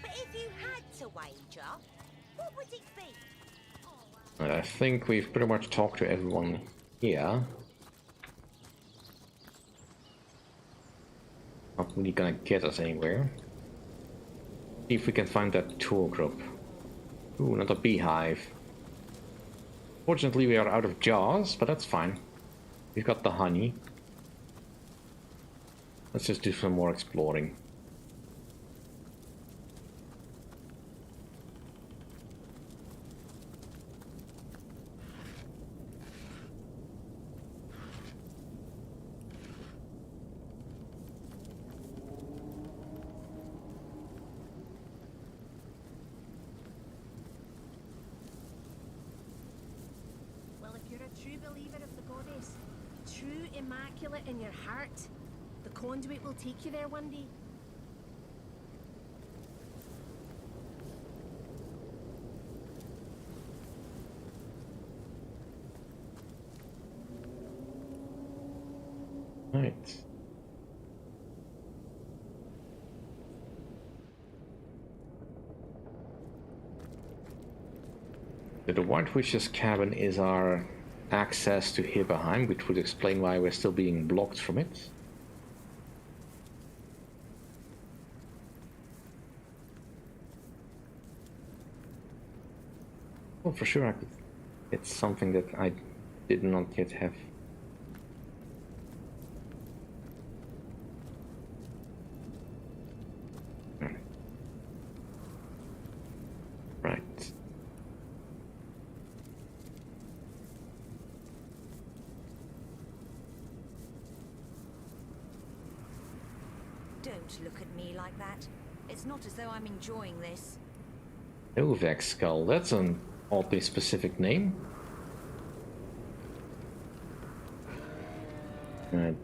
But if you had to wager, what would it be? I think we've pretty much talked to everyone here. Not really gonna get us anywhere. See if we can find that tour group. Ooh, another beehive. Fortunately, we are out of jars, but that's fine. We've got the honey. Let's just do some more exploring. Immaculate in your heart, the conduit will take you there one day. Right. So the White Witch's cabin is our access to Hiberheim, which would explain why we're still being blocked from it. Well, for sure I could. It's something that I did not yet have. Right. Don't look at me like that. It's not as though I'm enjoying this. Novak Skull, that's an oddly specific name. Right.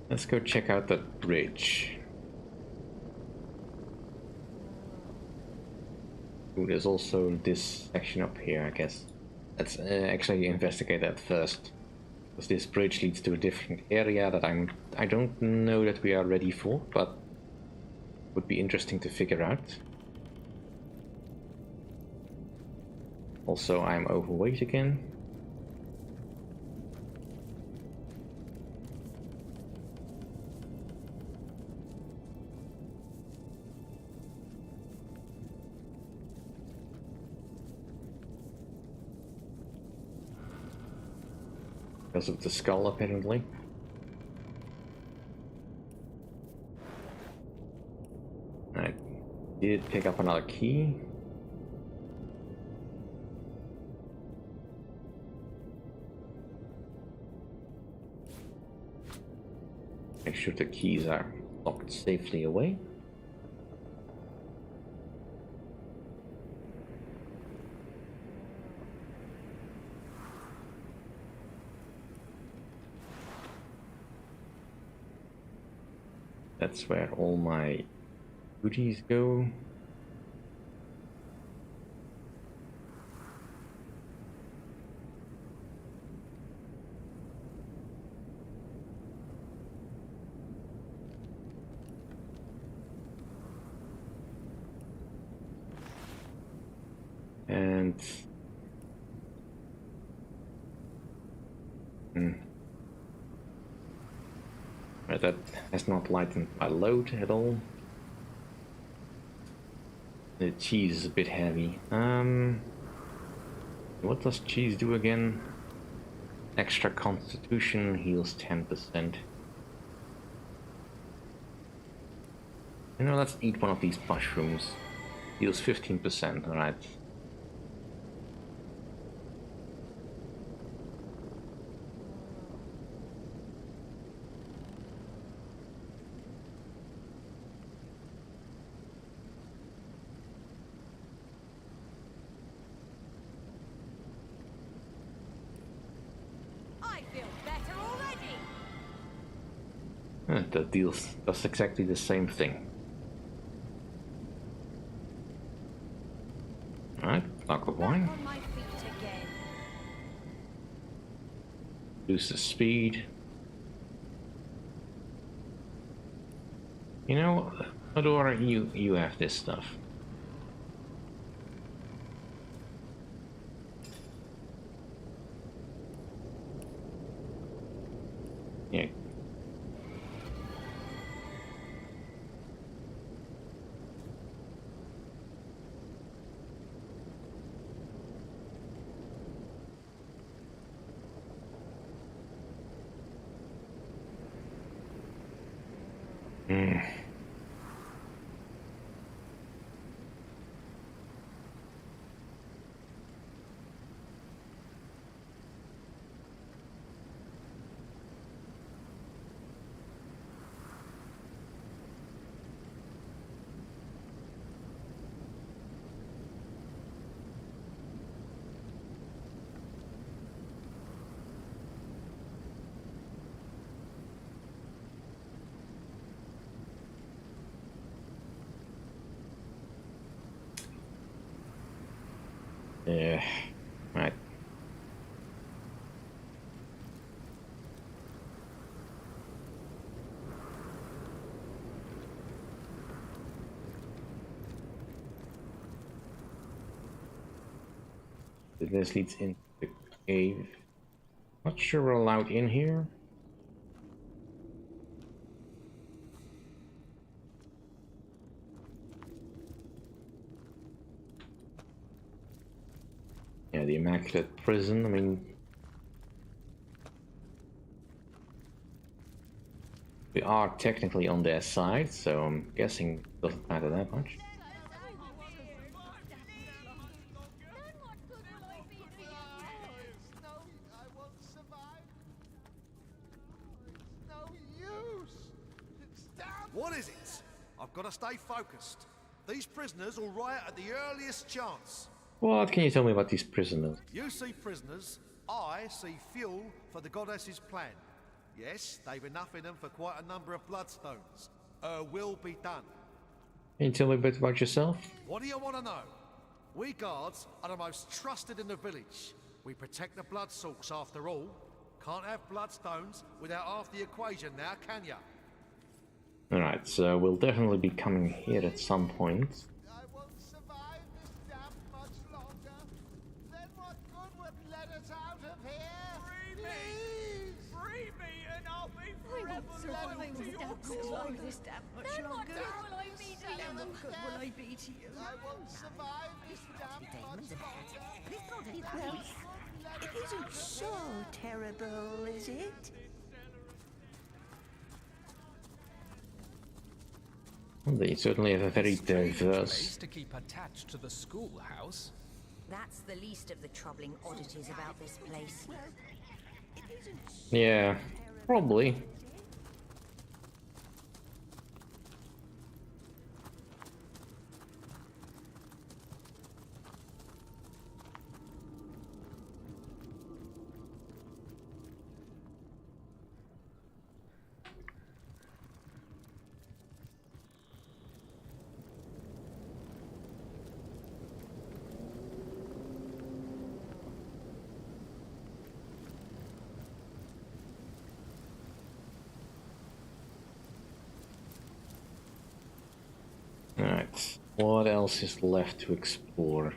Let's go check out that bridge. Ooh, there's also this section up here, I guess. Let's actually investigate that first. Because this bridge leads to a different area that I don't know that we are ready for, but would be interesting to figure out. Also, I'm overweight again. Because of the skull, apparently. I did pick up another key. Make sure the keys are locked safely away. That's where all my goodies go. And that has not lightened my load at all. The cheese is a bit heavy. What does cheese do again? Extra constitution, heals 10%. You know, let's eat one of these mushrooms. Heals 15%, alright. That does exactly the same thing. Alright, block of wine. On my feet again. Lose the speed. You know, Adora, you have this stuff. Yeah. Yeah, right. This leads into the cave. Not sure we're allowed in here. Yeah, the Immaculate Prison, I mean... We are technically on their side, so I'm guessing it doesn't matter that much. What is it? I've got to stay focused. These prisoners will riot at the earliest chance. What can you tell me about these prisoners? You see prisoners, I see fuel for the goddess's plan. Yes, they've enough in them for quite a number of bloodstones. Her will be done. Can you tell me a bit about yourself? What do you want to know? We guards are the most trusted in the village. We protect the blood source after all. Can't have bloodstones without half the equation now, can ya? Alright, so we'll definitely be coming here at some point. I won't survive this damp much longer. Then what good would let us out of here? Free me! Please! Free me and I'll be forever loyal to your cause. This damn much longer. Then what good will I be to you? I won't survive this damp much longer. Well, it isn't so terrible, is it? They certainly have a very Place diverse... to keep attached to the schoolhouse. That's the least of the troubling oddities about this place. Yeah, probably. Alright, what else is left to explore?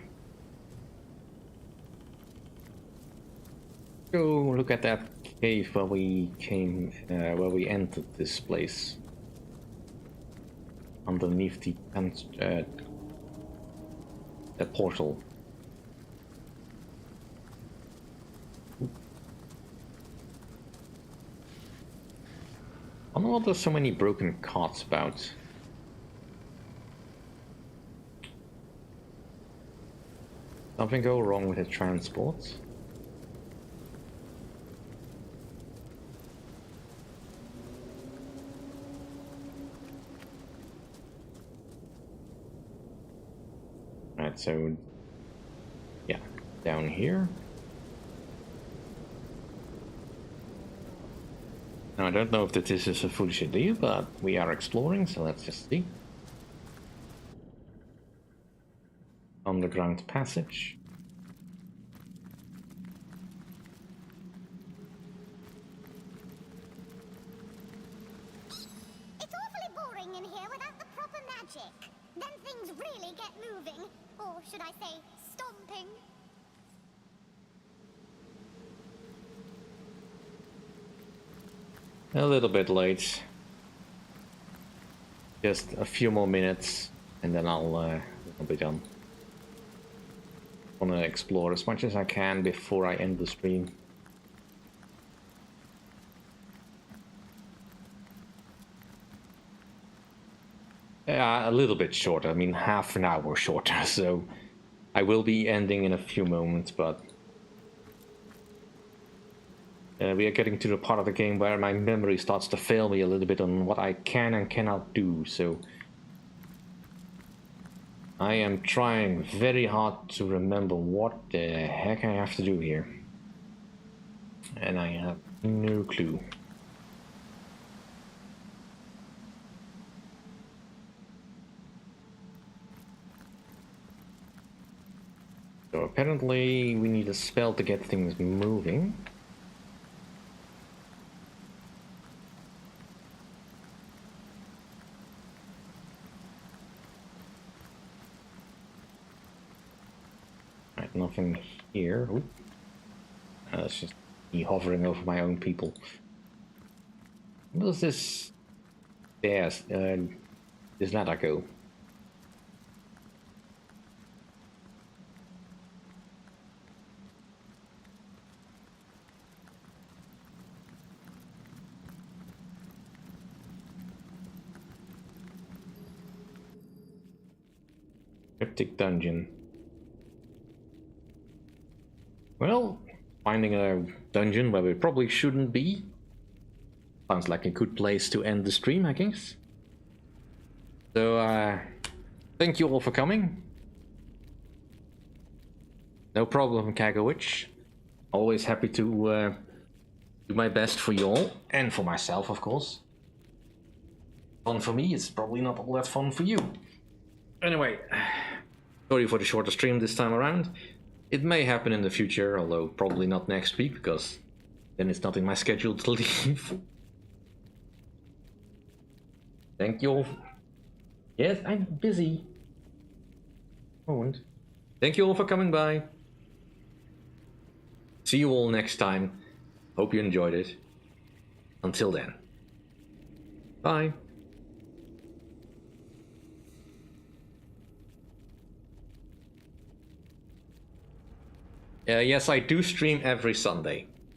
Go look at that cave where we came, where we entered this place. Underneath the portal. I don't know why there's so many broken carts about. Something go wrong with the transport? Right, so yeah, down here. Now, I don't know if this is a foolish idea, but we are exploring, so let's just see. Underground passage. It's awfully boring in here without the proper magic. Then things really get moving. Or should I say, stomping. A little bit late. Just a few more minutes, and then I'll be done. I want to explore as much as I can before I end the stream. A little bit shorter, I mean half an hour shorter, so I will be ending in a few moments, but we are getting to the part of the game where my memory starts to fail me a little bit on what I can and cannot do, so I am trying very hard to remember what the heck I have to do here. And I have no clue. So apparently we need a spell to get things moving. Right, nothing here. Oop. That's just me hovering over my own people. Where does this... Yes, this ladder go? Cryptic dungeon. Well, finding a dungeon where we probably shouldn't be. Sounds like a good place to end the stream, I guess. So, thank you all for coming. No problem, Kagowich. Always happy to do my best for you all, and for myself, of course. Fun for me, it's probably not all that fun for you. Anyway, sorry for the shorter stream this time around. It may happen in the future, although probably not next week, because then it's not in my schedule to leave. Thank you all. Yes, I'm busy. Moment. Thank you all for coming by. See you all next time. Hope you enjoyed it. Until then. Bye. Yes, I do stream every Sunday.